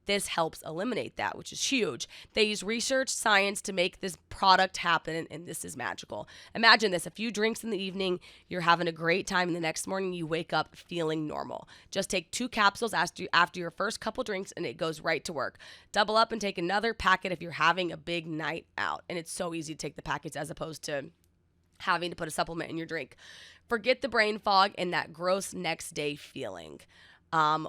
This helps eliminate that, which is huge. They use research, science to make this product happen, and this is magical. Imagine this. A few drinks in the evening, you're having a great time, and the next morning you wake up feeling normal. Just take 2 capsules after your first couple drinks, and it goes right to work. Double up and take another packet if you're having a big night out. And it's so easy to take the packets as opposed to having to put a supplement in your drink. Forget the brain fog and that gross next day feeling.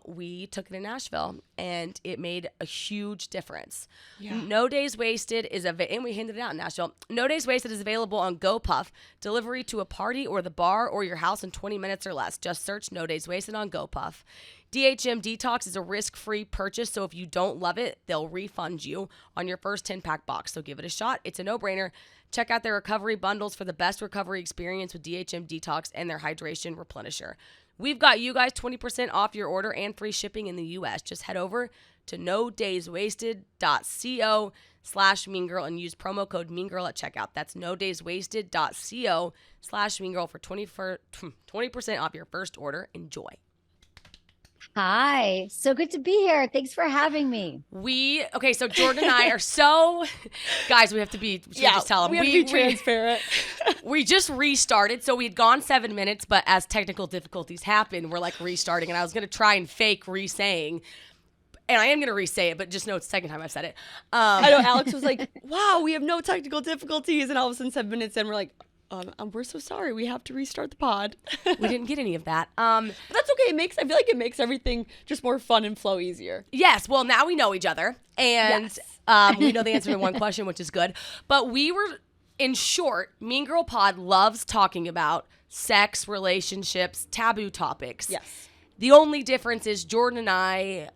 We took it in Nashville, and it made a huge difference. Yeah. No Days Wasted is and we handed it out in Nashville. No Days Wasted is available on GoPuff. Delivery to a party or the bar or your house in 20 minutes or less. Just search No Days Wasted on GoPuff. DHM Detox is a risk-free purchase, so if you don't love it, they'll refund you on your first 10-pack box. So give it a shot. It's a no-brainer. Check out their recovery bundles for the best recovery experience with DHM Detox and their hydration replenisher. We've got you guys 20% off your order and free shipping in the U.S. Just head over to nodayswasted.co/meangirl and use promo code meangirl at checkout. That's nodayswasted.co/meangirl for 20% off your first order. Enjoy. Hi, so good to be here. Thanks for having me. So Jordan and I are guys, we have to be, just tell them. We have to be transparent. We just restarted. So we had gone 7 minutes, but as technical difficulties happened, we're like restarting. And I was going to try and fake re-saying, and I am going to re-say it, but just know it's the second time I've said it. I know Alex was like, wow, we have no technical difficulties. And all of a sudden 7 minutes in, we're like, we're so sorry. We have to restart the pod. We didn't get any of that. But that's okay. I feel like it makes everything just more fun and flow easier. Yes. Well, now we know each other, and we know the answer to one question, which is good. But in short, Mean Girl Pod loves talking about sex, relationships, taboo topics. Yes. The only difference is Jordan and I,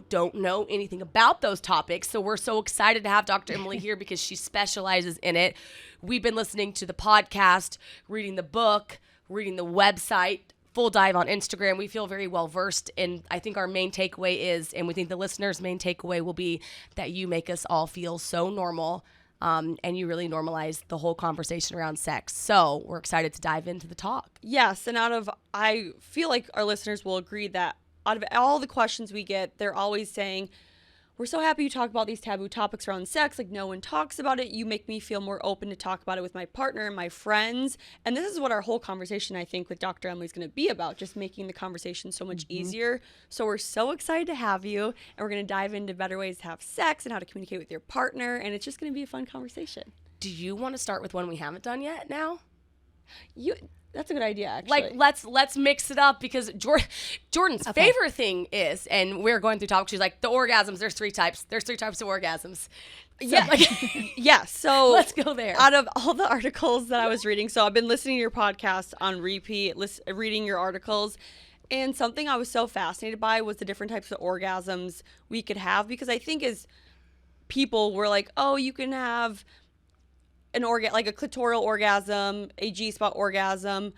don't know anything about those topics. So we're so excited to have Dr. Emily here because she specializes in it. We've been listening to the podcast, reading the book, reading the website, full dive on Instagram. We feel very well versed. And I think our main takeaway is, and we think the listeners' main takeaway will be that you make us all feel so normal. And you really normalize the whole conversation around sex. So we're excited to dive into the talk. Yes. And I feel like our listeners will agree that out of all the questions we get, they're always saying, we're so happy you talk about these taboo topics around sex. Like, no one talks about it. You make me feel more open to talk about it with my partner and my friends. And this is what our whole conversation, I think, with Dr. Emily is going to be about, just making the conversation so much easier. So we're so excited to have you. And we're going to dive into better ways to have sex and how to communicate with your partner. And it's just going to be a fun conversation. Do you want to start with one we haven't done yet now? That's a good idea, actually. Like, let's mix it up, because Jordan's favorite thing is, and we're going through topics, she's like, the orgasms, there's 3 types. There's 3 types of orgasms. So, so let's go there. Out of all the articles that I was reading, so I've been listening to your podcast on repeat, reading your articles, and something I was so fascinated by was the different types of orgasms we could have, because I think as people, we're like, oh, you can have like a clitoral orgasm, a G-spot orgasm.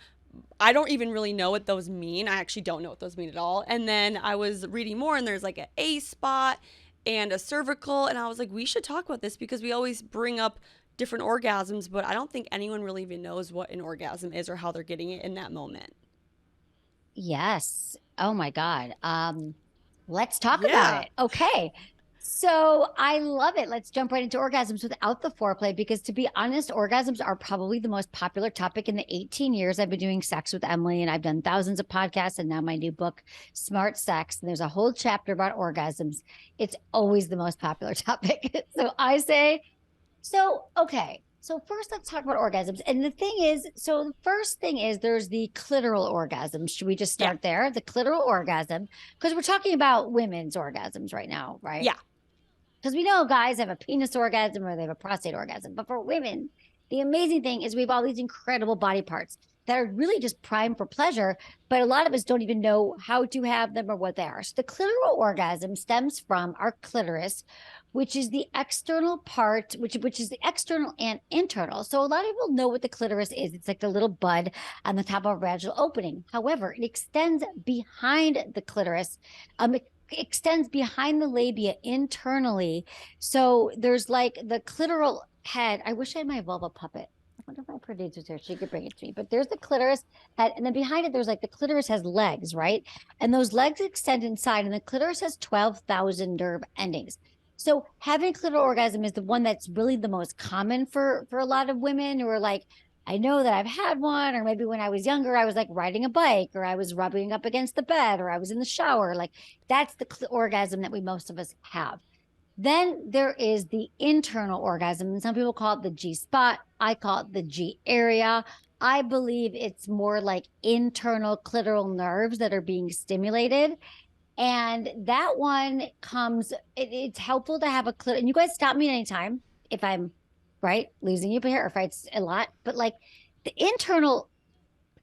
I don't even really know what those mean. I actually don't know what those mean at all. And then I was reading more, and there's like an A-spot and a cervical, and I was like, we should talk about this, because we always bring up different orgasms, but I don't think anyone really even knows what an orgasm is or how they're getting it in that moment. Yes. Oh my God. Let's talk about it. Okay. So I love it. Let's jump right into orgasms without the foreplay, because to be honest, orgasms are probably the most popular topic in the 18 years I've been doing Sex with Emily, and I've done thousands of podcasts, and now my new book, Smart Sex. And there's a whole chapter about orgasms. It's always the most popular topic. Okay. So first, let's talk about orgasms. And the first thing is there's the clitoral orgasm. Should we just start there? The clitoral orgasm, because we're talking about women's orgasms right now, right? Yeah. Because we know guys have a penis orgasm or they have a prostate orgasm. But for women, the amazing thing is we have all these incredible body parts that are really just primed for pleasure, but a lot of us don't even know how to have them or what they are. So the clitoral orgasm stems from our clitoris, which is the external part, which is the external and internal. So a lot of people know what the clitoris is. It's like the little bud on the top of a vaginal opening. However, it extends behind the clitoris. It extends behind the labia internally. So there's like the clitoral head. I wish I had my vulva puppet. One of my producers here, she could bring it to me. But there's the clitoris, and then behind it, there's like the clitoris has legs, right? And those legs extend inside, and the clitoris has 12,000 nerve endings. So having clitoral orgasm is the one that's really the most common for a lot of women who are like, I know that I've had one, or maybe when I was younger, I was like riding a bike, or I was rubbing up against the bed, or I was in the shower. Like that's the orgasm that most of us have. Then there is the internal orgasm, and some people call it the G spot. I call it the G area. I believe it's more like internal clitoral nerves that are being stimulated. And that one it's helpful to have a clit. And you guys stop me anytime if I'm losing you here, or if it's a lot, but like the internal.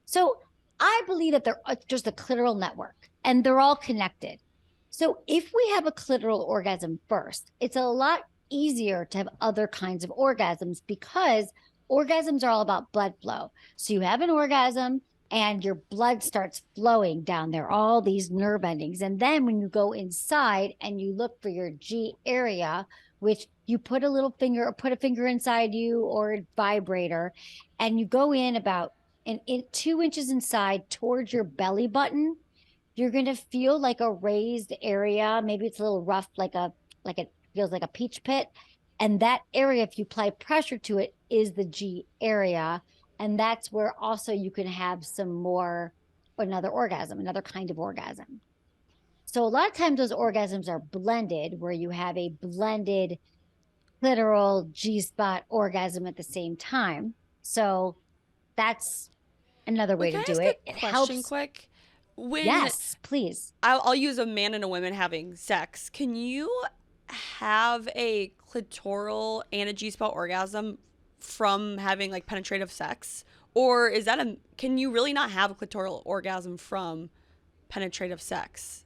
So I believe that they're just a clitoral network and they're all connected. So if we have a clitoral orgasm first, it's a lot easier to have other kinds of orgasms because orgasms are all about blood flow. So you have an orgasm and your blood starts flowing down there, all these nerve endings. And then when you go inside and you look for your G area, which you put a finger inside you or a vibrator, and you go in about 2 inches inside towards your belly button, you're going to feel like a raised area. Maybe it's a little rough, like it feels like a peach pit. And that area, if you apply pressure to it, is the G area. And that's where also you can have another orgasm, another kind of orgasm. So a lot of times those orgasms are blended, where you have a blended clitoral G-spot orgasm at the same time. So that's another way to do it. It helps. Quick. Yes, please. I'll use a man and a woman having sex. Can you have a clitoral and a G-spot orgasm from having like penetrative sex? Or can you really not have a clitoral orgasm from penetrative sex?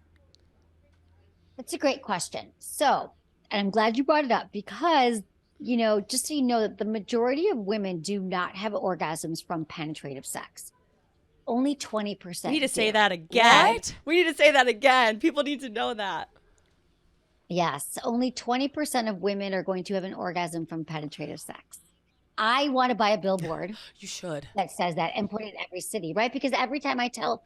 That's a great question. So, and I'm glad you brought it up because, just so you know that the majority of women do not have orgasms from penetrative sex. Only 20%. We need to say that again. What? We need to say that again. People need to know that. Yes, only 20% of women are going to have an orgasm from penetrative sex. I want to buy a billboard. You should. That says that and put it in every city, right? Because every time I tell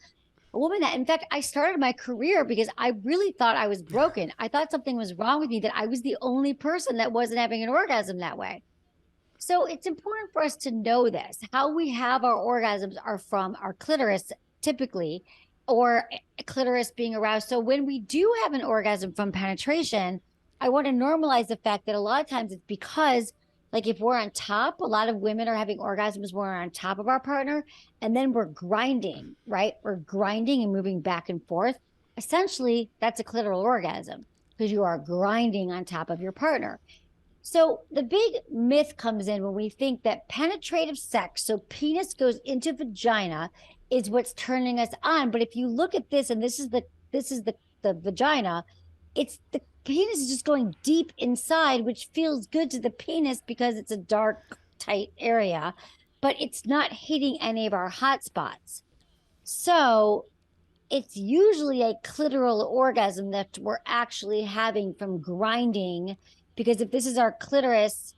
a woman that, in fact, I started my career because I really thought I was broken. I thought something was wrong with me, that I was the only person that wasn't having an orgasm that way. So it's important for us to know this. How we have our orgasms are from our clitoris typically, or clitoris being aroused. So when we do have an orgasm from penetration, I want to normalize the fact that a lot of times it's because, like, if we're on top, a lot of women are having orgasms when we're on top of our partner, and then we're grinding, right? We're grinding and moving back and forth. Essentially, that's a clitoral orgasm because you are grinding on top of your partner. So the big myth comes in when we think that penetrative sex, so penis goes into vagina, is what's turning us on. But if you look at this, and this is the vagina, it's the penis is just going deep inside, which feels good to the penis because it's a dark, tight area, but it's not hitting any of our hot spots. So it's usually a clitoral orgasm that we're actually having from grinding. Because if this is our clitoris,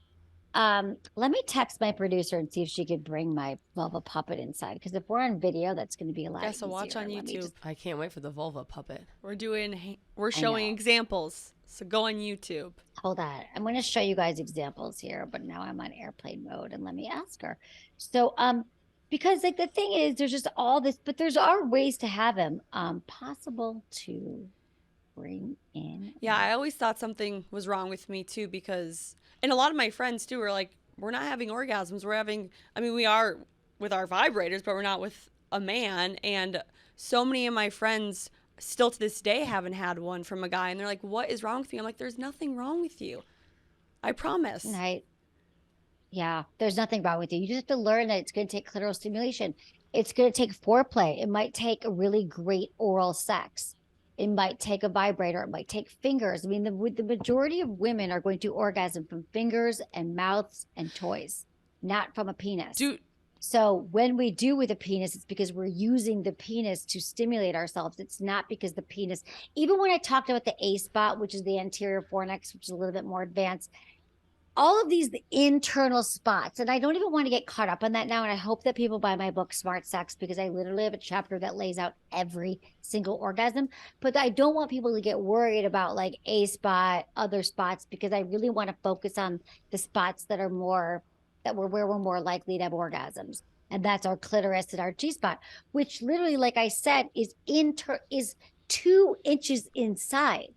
let me text my producer and see if she could bring my vulva puppet inside. Because if we're on video, that's going to be a lot easier. So watch on YouTube. I can't wait for the vulva puppet. We're showing examples. So go on YouTube. Hold on. I'm going to show you guys examples here, but now I'm on airplane mode and let me ask her. So, because like the thing is, there's just all this, but there's are ways to have him possible to bring in. Yeah, I always thought something was wrong with me too, because, and a lot of my friends too were like, we're not having orgasms. We are with our vibrators, but we're not with a man. And so many of my friends still to this day haven't had one from a guy. And they're like, what is wrong with you? I'm like, there's nothing wrong with you. I promise. Right. Yeah, there's nothing wrong with you. You just have to learn that it's going to take clitoral stimulation. It's going to take foreplay. It might take a really great oral sex. It might take a vibrator. It might take fingers. I mean, the majority of women are going to orgasm from fingers and mouths and toys, not from a penis. So when we do with a penis, it's because we're using the penis to stimulate ourselves. It's not because the penis, even when I talked about the A spot, which is the anterior fornix, which is a little bit more advanced, all of these internal spots. And I don't even want to get caught up on that now. And I hope that people buy my book, Smart Sex, because I literally have a chapter that lays out every single orgasm. But I don't want people to get worried about like a spot, other spots, because I really want to focus on the spots that are more, where we're more likely to have orgasms. And that's our clitoris and our G spot, which literally, like I said, is 2 inches inside.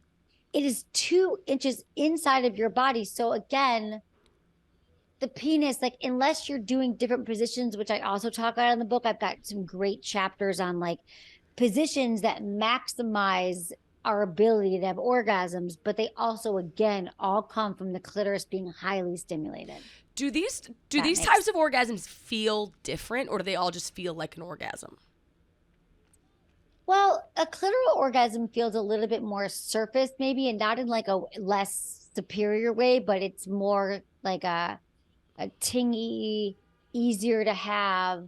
It is 2 inches inside of your body. So again, the penis, like, unless you're doing different positions, which I also talk about in the book, I've got some great chapters on like positions that maximize our ability to have orgasms, but they also, again, all come from the clitoris being highly stimulated. Do these types of orgasms feel different, or do they all just feel like an orgasm? Well, a clitoral orgasm feels a little bit more surface, maybe, and not in like a less superior way, but it's more like a tingy, easier to have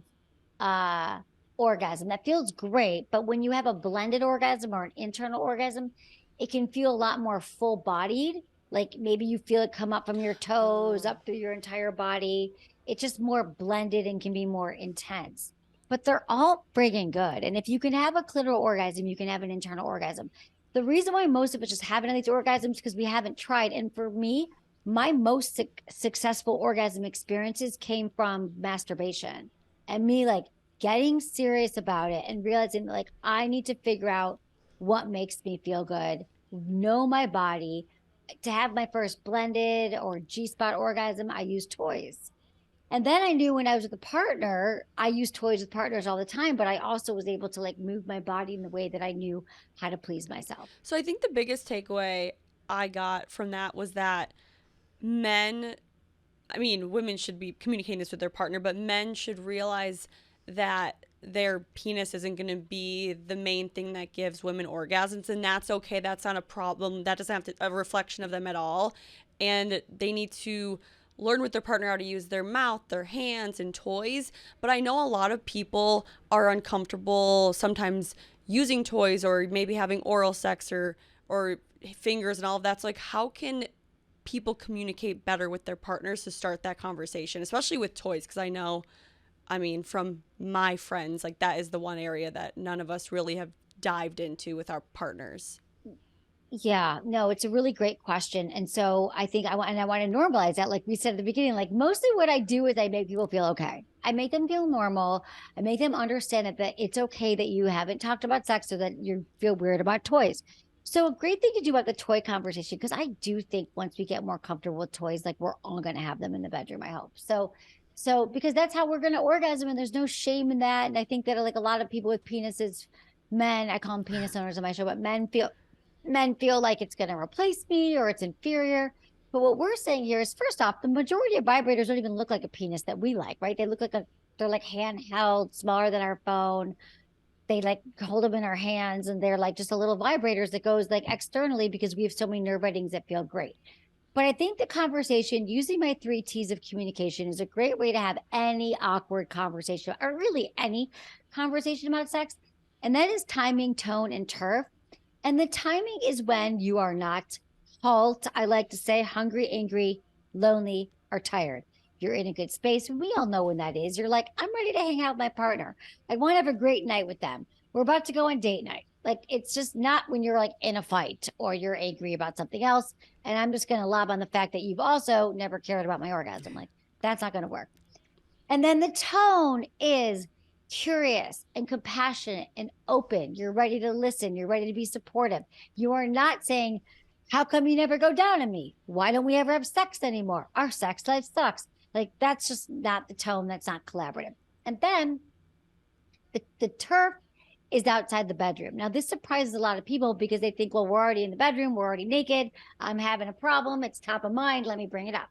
orgasm. That feels great. But when you have a blended orgasm or an internal orgasm, it can feel a lot more full bodied. Like maybe you feel it come up from your toes, up through your entire body. It's just more blended and can be more intense. But they're all friggin' good. And if you can have a clitoral orgasm, you can have an internal orgasm. The reason why most of us just haven't had these orgasms because we haven't tried. And for me, my most successful orgasm experiences came from masturbation and me like getting serious about it and realizing that like I need to figure out what makes me feel good, know my body. To have my first blended or G-spot orgasm, I use toys. And then I knew when I was with a partner, I used toys with partners all the time, but I also was able to like move my body in the way that I knew how to please myself. So I think the biggest takeaway I got from that was that women should be communicating this with their partner, but men should realize that their penis isn't going to be the main thing that gives women orgasms, and that's okay. That's not a problem. That doesn't have to a reflection of them at all. And they need to learn with their partner how to use their mouth, their hands, and toys. But I know a lot of people are uncomfortable sometimes using toys or maybe having oral sex or fingers and all of that. So like, how can people communicate better with their partners to start that conversation, especially with toys? Because I mean, from my friends, like that is the one area that none of us really have dived into with our partners. Yeah, no, it's a really great question. And so I think I want to normalize that. Like we said at the beginning, like mostly what I do is I make people feel okay. I make them feel normal. I make them understand that it's okay that you haven't talked about sex or that you feel weird about toys. So a great thing to do about the toy conversation, because I do think once we get more comfortable with toys, like we're all going to have them in the bedroom, I hope. So because that's how we're going to orgasm, and there's no shame in that. And I think that like a lot of people with penises, men, I call them penis owners on my show, but men feel like it's going to replace me or it's inferior. But what we're saying here is, first off, the majority of vibrators don't even look like a penis that we like, right? They look like they're like handheld, smaller than our phone. They like hold them in our hands, and they're like just a little vibrators that goes like externally because we have so many nerve endings that feel great. But I think the conversation using my 3 T's of communication is a great way to have any awkward conversation, or really any conversation about sex. And that is timing, tone, and turf. And the timing is when you are not halt, I like to say, hungry, angry, lonely, or tired. You're in a good space. We all know when that is. You're like, I'm ready to hang out with my partner. I want to have a great night with them. We're about to go on date night. Like, it's just not when you're like in a fight or you're angry about something else. And I'm just going to lob on the fact that you've also never cared about my orgasm. Like, that's not going to work. And then the tone is curious and compassionate and open. You're ready to listen. You're ready to be supportive. You are not saying, how come you never go down on me? Why don't we ever have sex anymore? Our sex life sucks. Like, that's just not the tone. That's not collaborative. And then the turf is outside the bedroom. Now, this surprises a lot of people because they think, well, we're already in the bedroom. We're already naked. I'm having a problem. It's top of mind. Let me bring it up.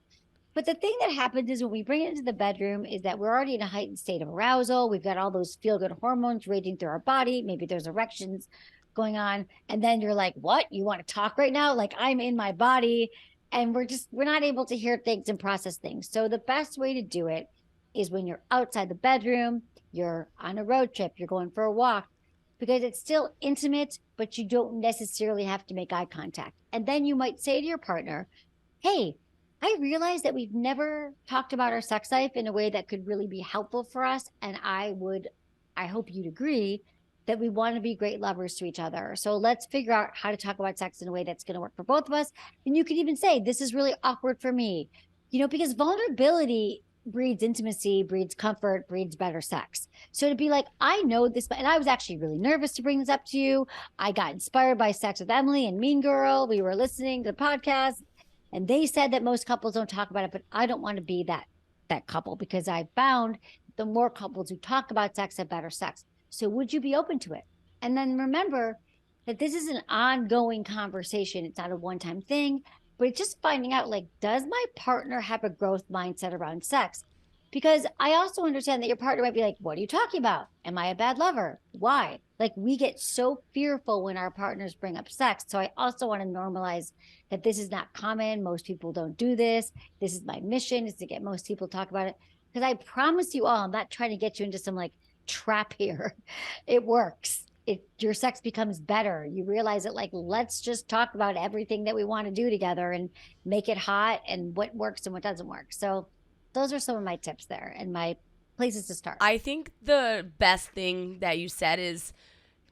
But the thing that happens is when we bring it into the bedroom is that we're already in a heightened state of arousal. We've got all those feel-good hormones raging through our body. Maybe there's erections going on. And then you're like, what? You want to talk right now? Like, I'm in my body. And we're not able to hear things and process things. So the best way to do it is when you're outside the bedroom, you're on a road trip, you're going for a walk, because it's still intimate, but you don't necessarily have to make eye contact. And then you might say to your partner, hey, I realized that we've never talked about our sex life in a way that could really be helpful for us. And I hope you'd agree that we want to be great lovers to each other. So let's figure out how to talk about sex in a way that's going to work for both of us. And you could even say, this is really awkward for me, because vulnerability breeds intimacy, breeds comfort, breeds better sex. So to be like, I know this, and I was actually really nervous to bring this up to you. I got inspired by Sex with Emily and Mean Girl. We were listening to the podcast and they said that most couples don't talk about it, but I don't want to be that couple because I found the more couples who talk about sex have better sex. So would you be open to it? And then remember that this is an ongoing conversation. It's not a one-time thing, but it's just finding out, like, does my partner have a growth mindset around sex? Because I also understand that your partner might be like, what are you talking about? Am I a bad lover? Why? Like, we get so fearful when our partners bring up sex. So I also want to normalize that this is not common. Most people don't do this. This is my mission, is to get most people to talk about it. Because I promise you all, I'm not trying to get you into some like trap here. It works. Your sex becomes better. You realize that, like, let's just talk about everything that we want to do together and make it hot and what works and what doesn't work. So those are some of my tips there and my places to start. I think the best thing that you said is,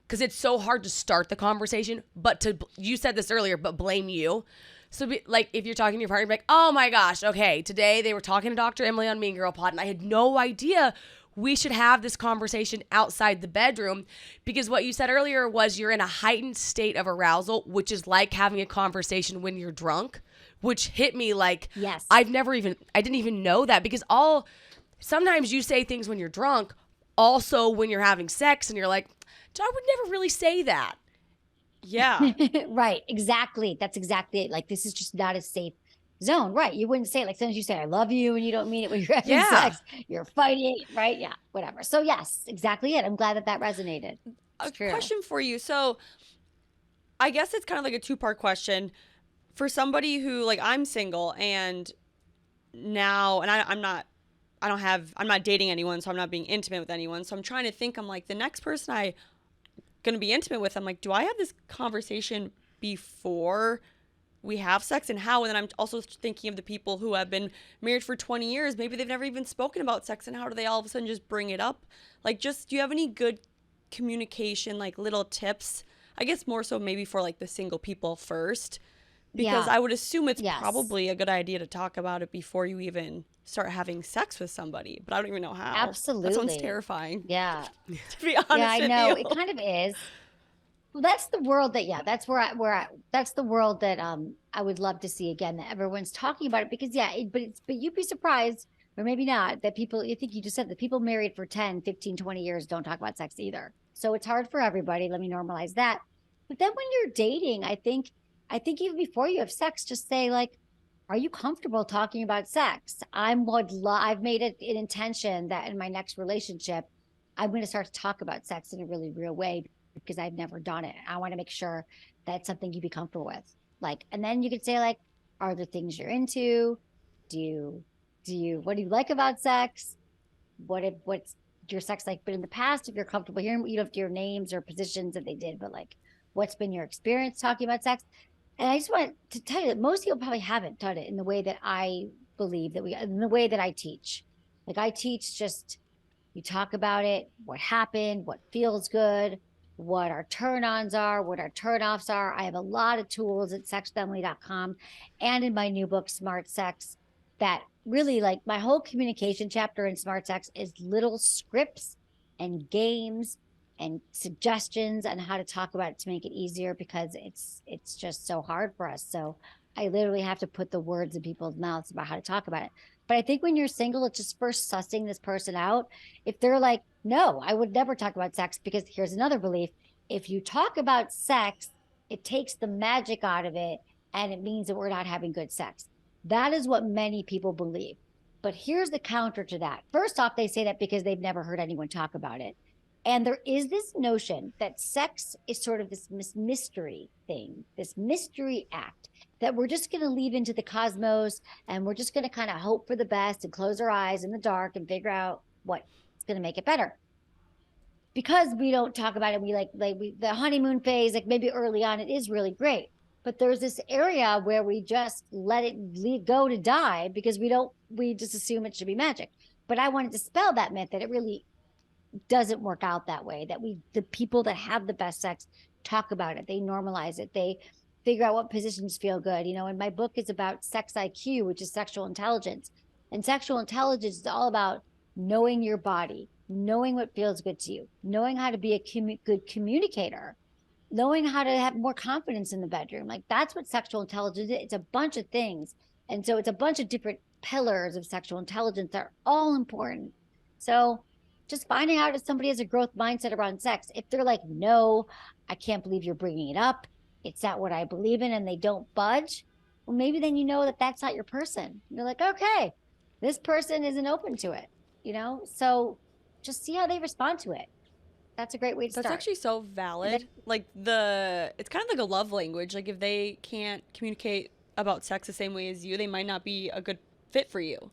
because it's so hard to start the conversation, but you said this earlier, but blame you. So like, if you're talking to your partner, be like, oh my gosh, okay, today they were talking to Dr. Emily on Mean Girl Pod, and I had no idea we should have this conversation outside the bedroom, because what you said earlier was you're in a heightened state of arousal, which is like having a conversation when you're drunk, which hit me like, yes, I didn't even know that, because sometimes you say things when you're drunk, also when you're having sex, and you're like, I would never really say that. Yeah. Right. Exactly. That's exactly it. Like, this is just not a safe zone. Right. You wouldn't say it. Like, sometimes you say, I love you, and you don't mean it when you're having sex. You're fighting. Right. Yeah. Whatever. So yes, exactly it. I'm glad that resonated. A question for you. So I guess it's kind of like a two-part question. For somebody who, like, I'm single and now, and I'm not dating anyone, so I'm not being intimate with anyone. So I'm trying to think, I'm like, the next person I going to be intimate with, I'm like, do I have this conversation before we have sex, and how? And then I'm also thinking of the people who have been married for 20 years. Maybe they've never even spoken about sex, and how do they all of a sudden just bring it up? Like, just, do you have any good communication, like little tips? I guess more so maybe for like the single people first, because I would assume it's probably a good idea to talk about it before you even start having sex with somebody, but I don't even know how. Absolutely. That sounds terrifying. Yeah. To be honest I know. with you. It kind of is. Well, that's the world that, that's that's the world that I would love to see again, that everyone's talking about it, because but you'd be surprised, or maybe not, that people, I think you just said that people married for 10, 15, 20 years don't talk about sex either. So it's hard for everybody. Let me normalize that. But then when you're dating, I think even before you have sex, just say, like, are you comfortable talking about sex? I've made it an intention that in my next relationship, I'm going to start to talk about sex in a really real way, because I've never done it. I want to make sure that's something you'd be comfortable with. Like, and then you could say, like, are there things you're into? What do you like about sex? What's your sex like been in the past? If you're comfortable hearing, you don't have to hear names or positions that they did, but like, what's been your experience talking about sex? And I just want to tell you that most people probably haven't done it in the way that I believe in the way that I teach. Like, I teach just, you talk about it, what happened, what feels good, what our turn-ons are, what our turn-offs are. I have a lot of tools at sexfamily.com and in my new book, Smart Sex, that really, like, my whole communication chapter in Smart Sex is little scripts and games and suggestions on how to talk about it to make it easier, because it's just so hard for us. So I literally have to put the words in people's mouths about how to talk about it. But I think when you're single, it's just first sussing this person out. If they're like, no, I would never talk about sex, because here's another belief. If you talk about sex, it takes the magic out of it, and it means that we're not having good sex. That is what many people believe. But here's the counter to that. First off, they say that because they've never heard anyone talk about it. And there is this notion that sex is sort of this mystery thing, this mystery act that we're just going to leave into the cosmos, and we're just going to kind of hope for the best and close our eyes in the dark and figure out what's going to make it better. Because we don't talk about it, we the honeymoon phase, like maybe early on, it is really great. But there's this area where we just let it go to die because we just assume it should be magic. But I want to dispel that myth that it really doesn't work out that way, that the people that have the best sex talk about it, they normalize it, they figure out what positions feel good. And my book is about sex IQ, which is sexual intelligence. And sexual intelligence is all about knowing your body, knowing what feels good to you, knowing how to be a good communicator, knowing how to have more confidence in the bedroom. Like, that's what sexual intelligence is. It's a bunch of things. And so it's a bunch of different pillars of sexual intelligence that are all important. So just finding out if somebody has a growth mindset around sex, if they're like, no, I can't believe you're bringing it up, it's not what I believe in, and they don't budge, well, maybe then you know that that's not your person. You're like, okay, this person isn't open to it, so just see how they respond to it. That's a great way to That's start. actually so valid. Like it's kind of like a love language. Like, if they can't communicate about sex the same way as you, they might not be a good fit for you.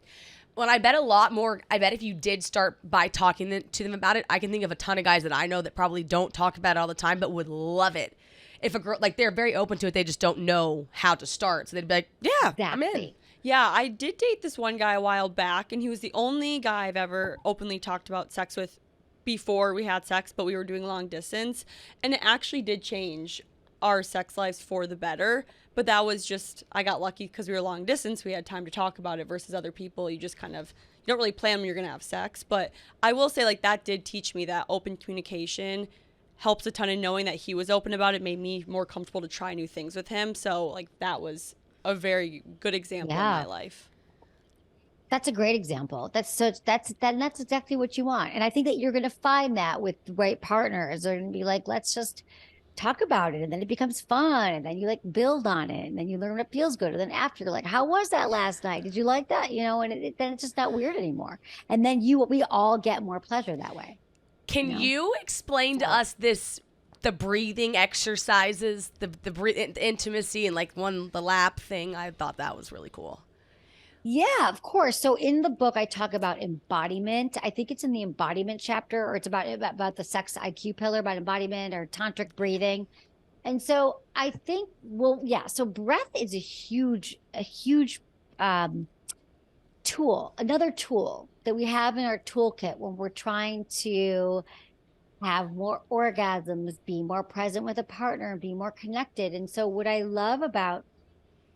Well, I bet a lot more. I bet if you did start by talking to them about it, I can think of a ton of guys that I know that probably don't talk about it all the time, but would love it. If a girl, like, they're very open to it, they just don't know how to start. So they'd be like, yeah, I'm in. Yeah, I did date this one guy a while back, and he was the only guy I've ever openly talked about sex with before we had sex, but we were doing long distance. And it actually did change our sex lives for the better. But that was just, I got lucky because we were long distance. We had time to talk about it versus other people. You just you don't really plan when you're going to have sex. But I will say, like, that did teach me that open communication helps a ton, in knowing that he was open about it made me more comfortable to try new things with him. So, like, that was a very good example in my life. That's a great example. That's exactly what you want. And I think that you're going to find that with the right partners. They're going to be like, let's just talk about it, and then it becomes fun, and then you like build on it, and then you learn what feels good, and then after they're like, how was that last night, did you like that, and then it's just not weird anymore, and then we all get more pleasure that way. Can you explain to us the breathing exercises, the intimacy, and like the lap thing? I thought that was really cool. Yeah, of course. So in the book, I talk about embodiment. I think it's in the embodiment chapter, or it's about the sex IQ pillar, about embodiment or tantric breathing. And so I think, so breath is a huge tool, another tool that we have in our toolkit when we're trying to have more orgasms, be more present with a partner, be more connected. And so what I love about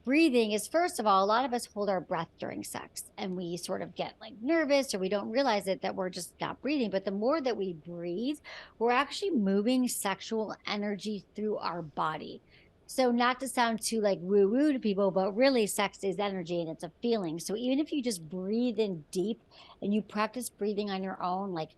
breathing is, first of all, a lot of us hold our breath during sex, and we sort of get like nervous, or we don't realize it, that we're just not breathing. But the more that we breathe, we're actually moving sexual energy through our body. So, not to sound too like woo woo to people, but really sex is energy, and it's a feeling. So even if you just breathe in deep and you practice breathing on your own, like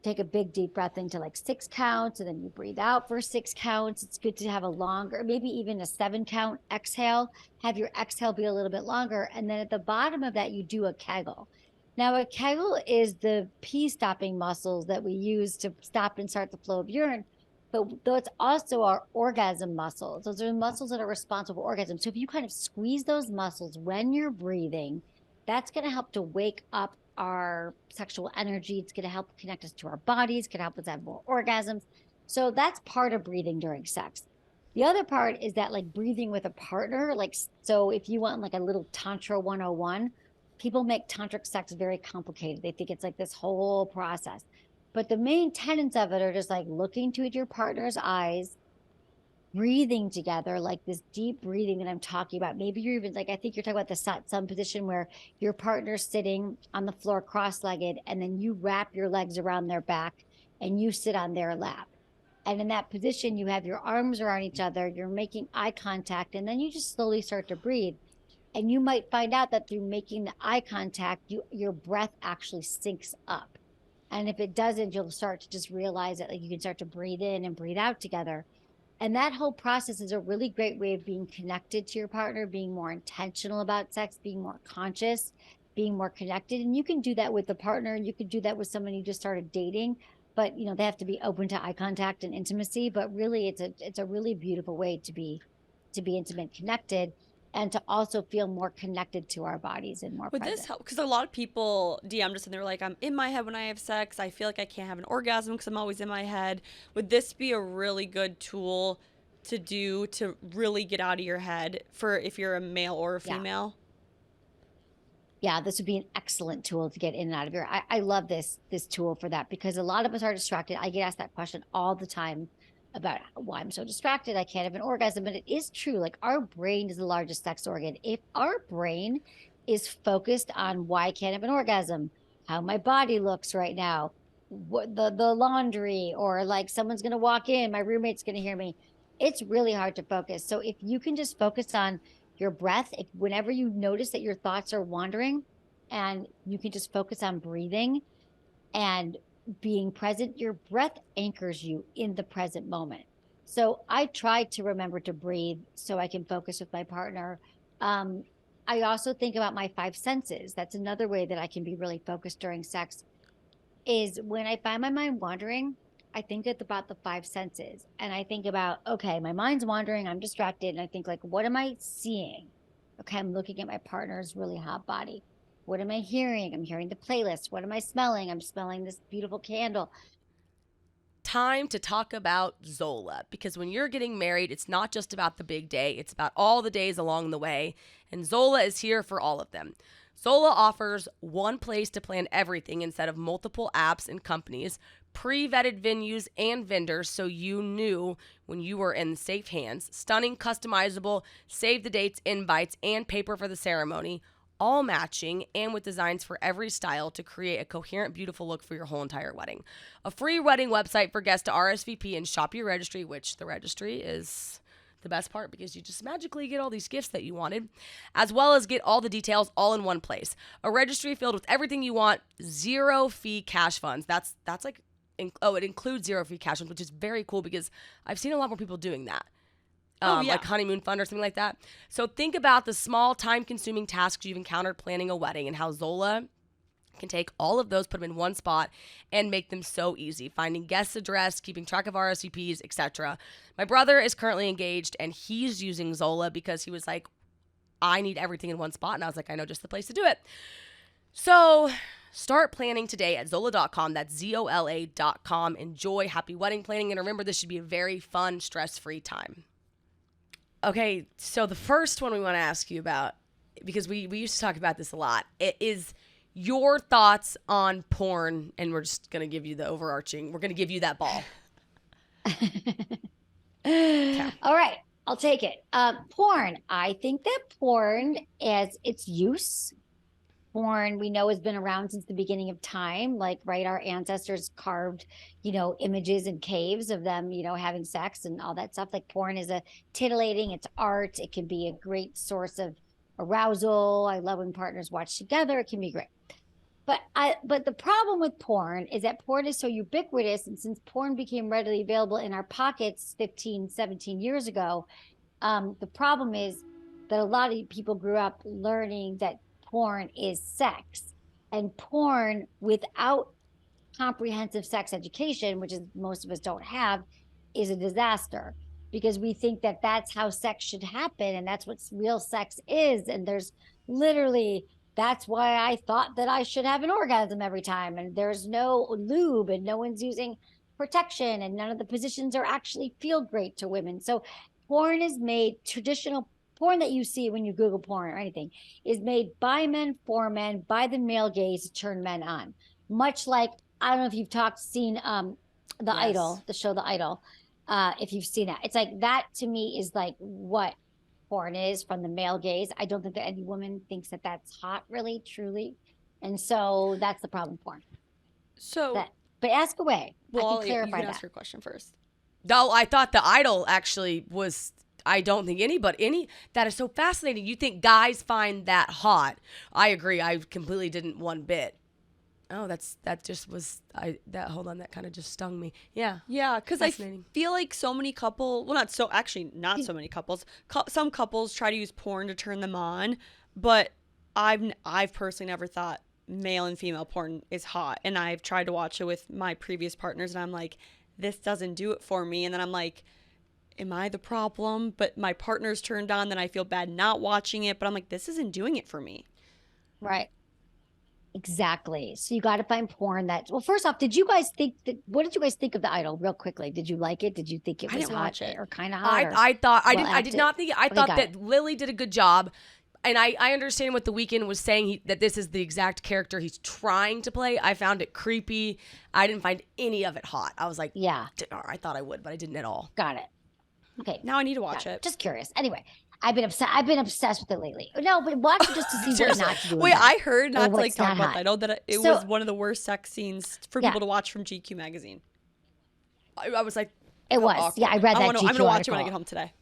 take a big deep breath into like 6 counts, and then you breathe out for 6 counts. It's good to have a longer, maybe even a 7 count exhale. Have your exhale be a little bit longer. And then at the bottom of that, you do a Kegel. Now, a Kegel is the pee stopping muscles that we use to stop and start the flow of urine. But it's also our orgasm muscles. Those are muscles that are responsible for orgasm. So if you kind of squeeze those muscles when you're breathing, that's going to help to wake up our sexual energy. It's going to help connect us to our bodies. It's going to help us have more orgasms. So that's part of breathing during sex. The other part is that, like, breathing with a partner, like, so if you want like a little Tantra 101, people make tantric sex very complicated. They think it's like this whole process. But the main tenets of it are just like looking to your partner's eyes, breathing together, like this deep breathing that I'm talking about. Maybe you're even like, I think you're talking about the satsang position, where your partner's sitting on the floor cross-legged, and then you wrap your legs around their back and you sit on their lap. And in that position, you have your arms around each other, you're making eye contact, and then you just slowly start to breathe. And you might find out that through making the eye contact, your breath actually syncs up. And if it doesn't, you'll start to just realize that, like, you can start to breathe in and breathe out together. And that whole process is a really great way of being connected to your partner, being more intentional about sex, being more conscious, being more connected. And you can do that with a partner. You could do that with someone you just started dating, but they have to be open to eye contact and intimacy. But really, it's a really beautiful way to be intimate, connected, and to also feel more connected to our bodies and more present. This help? Because a lot of people DM'd us and they were like, I'm in my head when I have sex. I feel like I can't have an orgasm because I'm always in my head. Would this be a really good tool to do to really get out of your head for if you're a male or a female? Yeah, this would be an excellent tool to get in and out of your. I love this tool for that, because a lot of us are distracted. I get asked that question all the time about why I'm so distracted. I can't have an orgasm, but it is true. Like, our brain is the largest sex organ. If our brain is focused on why I can't have an orgasm, how my body looks right now, what the laundry, or like someone's gonna walk in, my roommate's gonna hear me, it's really hard to focus. So if you can just focus on your breath, if whenever you notice that your thoughts are wandering, and you can just focus on breathing and being present, your breath anchors you in the present moment. So I try to remember to breathe so I can focus with my partner. I also think about my five senses. That's another way that I can be really focused during sex, is when I find my mind wandering, I think about the five senses, and I think about, okay, my mind's wandering, I'm distracted, and I think, like, what am I seeing? Okay, I'm looking at my partner's really hot body. What am I hearing? I'm hearing the playlist. What am I smelling? I'm smelling this beautiful candle. Time to talk about Zola, because when you're getting married, it's not just about the big day, it's about all the days along the way, and Zola is here for all of them. Zola offers one place to plan everything instead of multiple apps and companies, pre-vetted venues and vendors, so you knew when you were in safe hands, stunning, customizable, save the dates, invites, and paper for the ceremony, all matching and with designs for every style to create a coherent, beautiful look for your whole entire wedding. A free wedding website for guests to RSVP and shop your registry, which the registry is the best part because you just magically get all these gifts that you wanted, as well as get all the details all in one place. A registry filled with everything you want, zero fee cash funds. That's like, it includes zero fee cash funds, which is very cool because I've seen a lot more people doing that. Like honeymoon fund or something like that. So think about the small time-consuming tasks you've encountered planning a wedding and how Zola can take all of those, put them in one spot, and make them so easy. Finding guest address, keeping track of RSVPs, etc. My brother is currently engaged, and he's using Zola because he was like, I need everything in one spot. And I was like, I know just the place to do it. So start planning today at Zola.com. That's ZOLA.com. Enjoy happy wedding planning. And remember, this should be a very fun, stress-free time. Okay, so the first one we want to ask you about, because we used to talk about this a lot, it is your thoughts on porn, and we're just going to give you the overarching, we're going to give you that ball. Okay. All right, I'll take it. Porn. I think that porn, as its use, porn we know has been around since the beginning of time. Like, right, our ancestors carved, images in caves of them, having sex and all that stuff. Like, porn is a titillating, it's art. It can be a great source of arousal. I love when partners watch together. It can be great. But the problem with porn is that porn is so ubiquitous, and since porn became readily available in our pockets 15, 17 years ago, the problem is that a lot of people grew up learning that porn is sex, and porn without comprehensive sex education, which is most of us don't have, is a disaster, because we think that that's how sex should happen and that's what real sex is. And there's literally, that's why I thought that I should have an orgasm every time, and there's no lube and no one's using protection and none of the positions are actually feel great to women. So porn is made, traditional porn that you see when you Google porn or anything, is made by men, for men, by the male gaze to turn men on. Much like, I don't know if you've seen The Idol, the show The Idol. If you've seen that, it's like that to me is like what porn is from the male gaze. I don't think that any woman thinks that that's hot, really, truly, and so that's the problem with porn. But ask away. Well, I can clarify you can that. ask your question first. No, I thought The Idol actually was. I don't think that is so fascinating. You think guys find that hot? I agree. I completely didn't one bit. Oh, that kind of just stung me. Yeah. Yeah, because I feel like so many couples, well, not so many couples, some couples try to use porn to turn them on, but I've personally never thought male and female porn is hot, and I've tried to watch it with my previous partners, and I'm like, this doesn't do it for me, and then I'm like, am I the problem? But my partner's turned on, then I feel bad not watching it, but I'm like, this isn't doing it for me. Right. Exactly. So you got to find porn that, well, first off, what did you guys think of The Idol real quickly? Did you like it? Did you think it I was didn't hot watch it. or kind of hot? I thought well I did acted? not think I Okay, thought got that it. Lily did a good job. And I understand what The Weeknd was saying, that this is the exact character he's trying to play. I found it creepy. I didn't find any of it hot. I was like, Yeah, I thought I would, but I didn't at all. got it. Okay, Now I need to got watch it. Just curious. Anyway, I've been obsessed with it lately. No, but watch it just to see what Seriously. not to do. in Wait, bed. I heard, Or not to like what's talk not about hot. that. I know that it So- was one of the worst sex scenes for Yeah. people to watch from GQ magazine. I was like, It was. awkward. Yeah, I read that. I'm GQ gonna watch it when I article. get home today.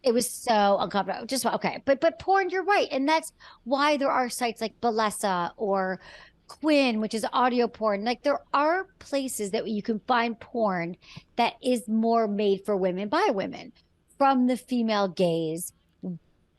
It was so uncomfortable. Just okay, but porn, you're right, and that's why there are sites like Balesa or Quinn, which is audio porn. Like there are places that you can find porn that is more made for women by women. From the female gaze,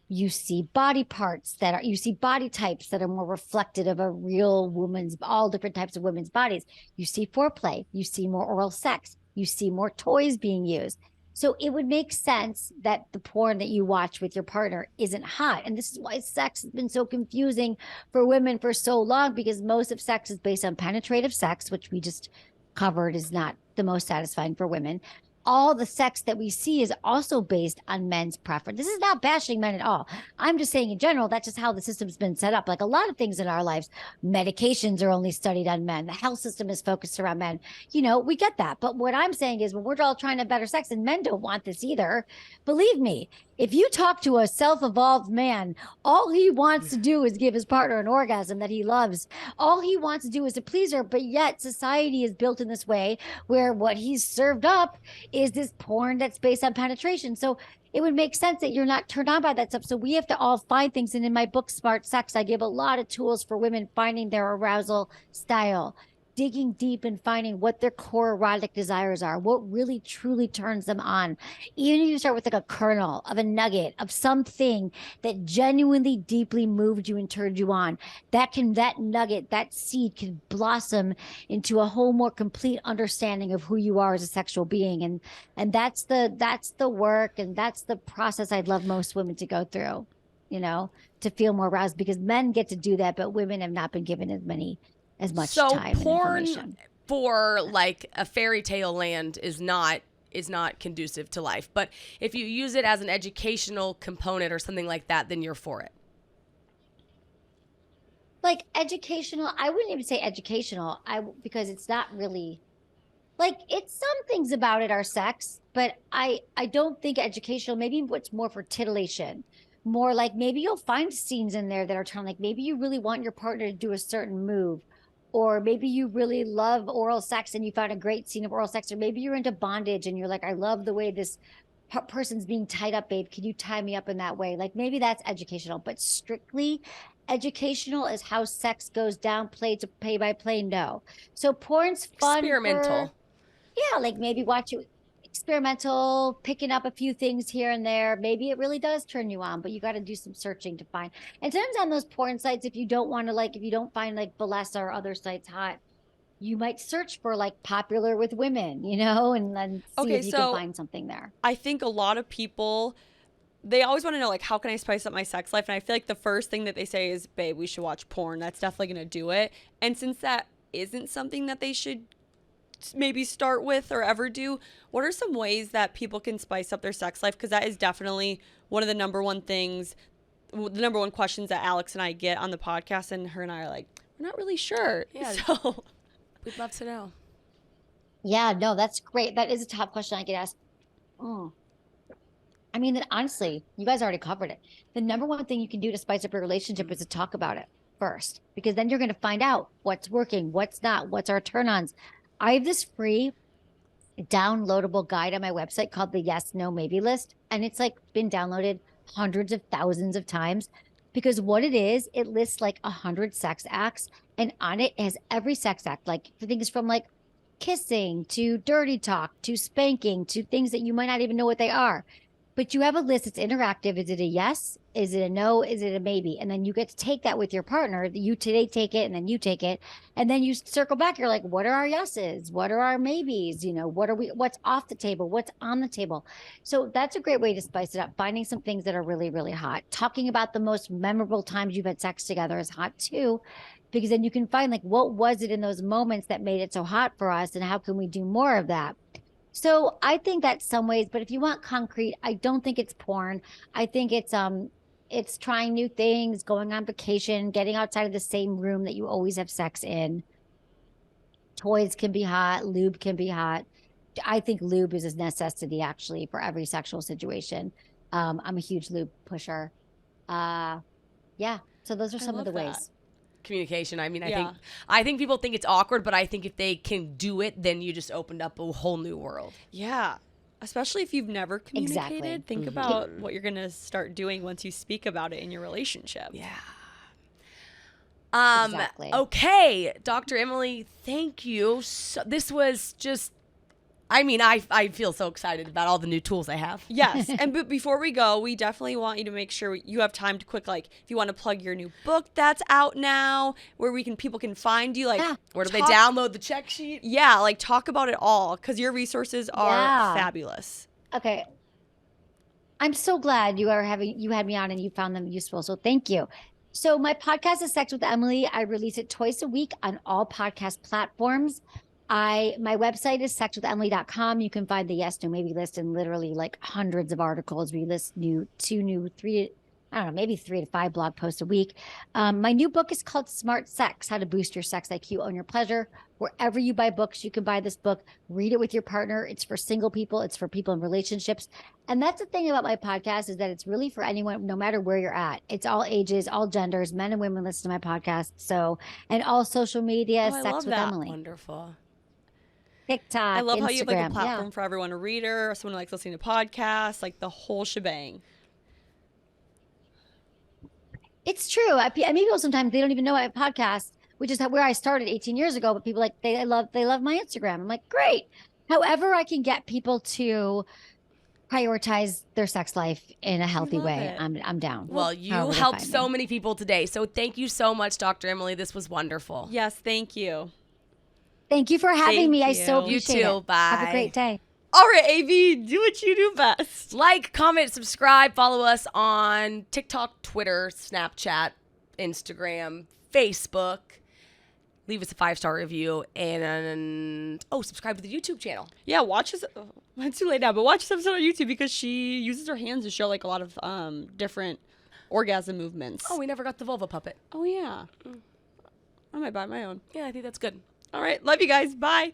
you see body parts you see body types that are more reflective of a real woman's, all different types of women's bodies. You see foreplay, you see more oral sex, you see more toys being used. So it would make sense that the porn that you watch with your partner isn't hot. And this is why sex has been so confusing for women for so long, because most of sex is based on penetrative sex, which we just covered is not the most satisfying for women. All the sex that we see is also based on men's preference. This is not bashing men at all. I'm just saying in general, that's just how the system's been set up. Like a lot of things in our lives, medications are only studied on men. The health system is focused around men. We get that. But what I'm saying is when we're all trying to better sex, and men don't want this either, believe me, if you talk to a self-evolved man, all he wants to do is give his partner an orgasm that he loves. All he wants to do is to please her. But yet society is built in this way where what he's served up is this porn that's based on penetration. So it would make sense that you're not turned on by that stuff. So we have to all find things. And in my book, Smart Sex, I give a lot of tools for women finding their arousal style, digging deep and finding what their core erotic desires are, what really truly turns them on. Even if you start with like a kernel of a nugget of something that genuinely deeply moved you and turned you on, that nugget, that seed can blossom into a whole more complete understanding of who you are as a sexual being. And that's the work, and that's the process I'd love most women to go through, to feel more aroused, because men get to do that, but women have not been given as much so time porn and information. for like a fairy tale land is not conducive to life. But if you use it as an educational component or something like that, then you're for it. Like educational, I wouldn't even say educational, because it's not really like, it's some things about it are sex, but I don't think educational. Maybe what's more for titillation, more like maybe you'll find scenes in there that are trying, like maybe you really want your partner to do a certain move, or maybe you really love oral sex and you found a great scene of oral sex, or maybe you're into bondage and you're like, I love the way this person's being tied up, babe, can you tie me up in that way? Like maybe that's educational. But strictly educational is how sex goes down, play by play, no. So porn's fun, Experimental. yeah, like maybe watch it experimental, picking up a few things here and there. Maybe it really does turn you on, but you got to do some searching to find. And sometimes on those porn sites, if you don't find like Balesa or other sites hot, you might search for like popular with women, and then see if you can find something there. I think a lot of people, they always want to know, like, how can I spice up my sex life? And I feel like the first thing that they say is, babe, we should watch porn. That's definitely going to do it. And since that isn't something that they should maybe start with or ever do, what are some ways that people can spice up their sex life? Because that is definitely one of the number one questions that Alex and I get on the podcast, and her and I are like, we're not really sure. Yeah. So We'd love to know. Yeah, no, that's great. That is a top question I get asked. I mean, that honestly, you guys already covered it. The number one thing you can do to spice up your relationship is to talk about it first, because then you're going to find out what's working, what's not, what's our turn-ons. I have this free downloadable guide on my website called the Yes, No, Maybe list. And it's like been downloaded hundreds of thousands of times, because what it is, it lists like 100 sex acts, and on it has every sex act, like things from like kissing to dirty talk to spanking to things that you might not even know what they are. But you have a list. It's interactive. Is it a yes? Is it a no? Is it a maybe? And then you get to take that with your partner. You today take it, and then you take it, and then you circle back. You're like, what are our yeses? What are our maybes? What's off the table? What's on the table? So that's a great way to spice it up. Finding some things that are really, really hot. Talking about the most memorable times you've had sex together is hot too, because then you can find like what was it in those moments that made it so hot for us, and how can we do more of that. So I think that's some ways, but if you want concrete, I don't think it's porn. I think it's trying new things, going on vacation, getting outside of the same room that you always have sex in. Toys can be hot, lube can be hot. I think lube is a necessity actually for every sexual situation. I'm a huge lube pusher. Yeah. So those are some of the love that. ways. Communication. I mean, Yeah. I think people think it's awkward, but I think if they can do it, then you just opened up a whole new world. Yeah. Especially if you've never communicated. Exactly. Think about what you're going to start doing once you speak about it in your relationship. Yeah. Exactly. Okay, Dr. Emily, thank you. So, this was just, I mean, I feel so excited about all the new tools I have. Yes. And but before we go, we definitely want you to make sure you have time to quick, like, if you want to plug your new book that's out now, where people can find you, like, Yeah. Where do they download the check sheet? Yeah, like, talk about it all, because your resources are Yeah. fabulous. Okay. I'm so glad you had me on and you found them useful. So thank you. So my podcast is Sex with Emily. I release it twice a week on all podcast platforms. My website is sexwithemily.com. You can find the yes, no, maybe list and literally like hundreds of articles. We list maybe 3 to 5 blog posts a week. My new book is called Smart Sex, How to Boost Your Sex IQ, Own Your Pleasure. Wherever you buy books, you can buy this book, read it with your partner. It's for single people. It's for people in relationships. And that's the thing about my podcast is that it's really for anyone, no matter where you're at. It's all ages, all genders, men and women listen to my podcast. So, and all social media, Oh, I Sex love with that. Emily. Wonderful. TikTok, I love how you have, like, a Instagram. platform for everyone, a reader, or someone who likes listening to podcasts, like, the whole shebang. It's true. I mean, people sometimes they don't even know I have a podcast, which is where I started 18 years ago. But people like they love my Instagram. I'm like, great. However, I can get people to prioritize their sex life in a healthy love way. it. I'm down. Well, you However they helped find so me. many people today. So thank you so much, Dr. Emily. This was wonderful. Yes, thank you. Thank you for having Thank me. I so you. You appreciate too. it. Bye. Have a great day. All right, AV, do what you do best. Like, comment, subscribe, follow us on TikTok, Twitter, Snapchat, Instagram, Facebook. Leave us a 5-star review and subscribe to the YouTube channel. Yeah, watch this. It's too late now, but watch this episode on YouTube because she uses her hands to show like a lot of different orgasm movements. Oh, we never got the vulva puppet. Oh yeah. I might buy my own. Yeah, I think that's good. All right, love you guys. Bye.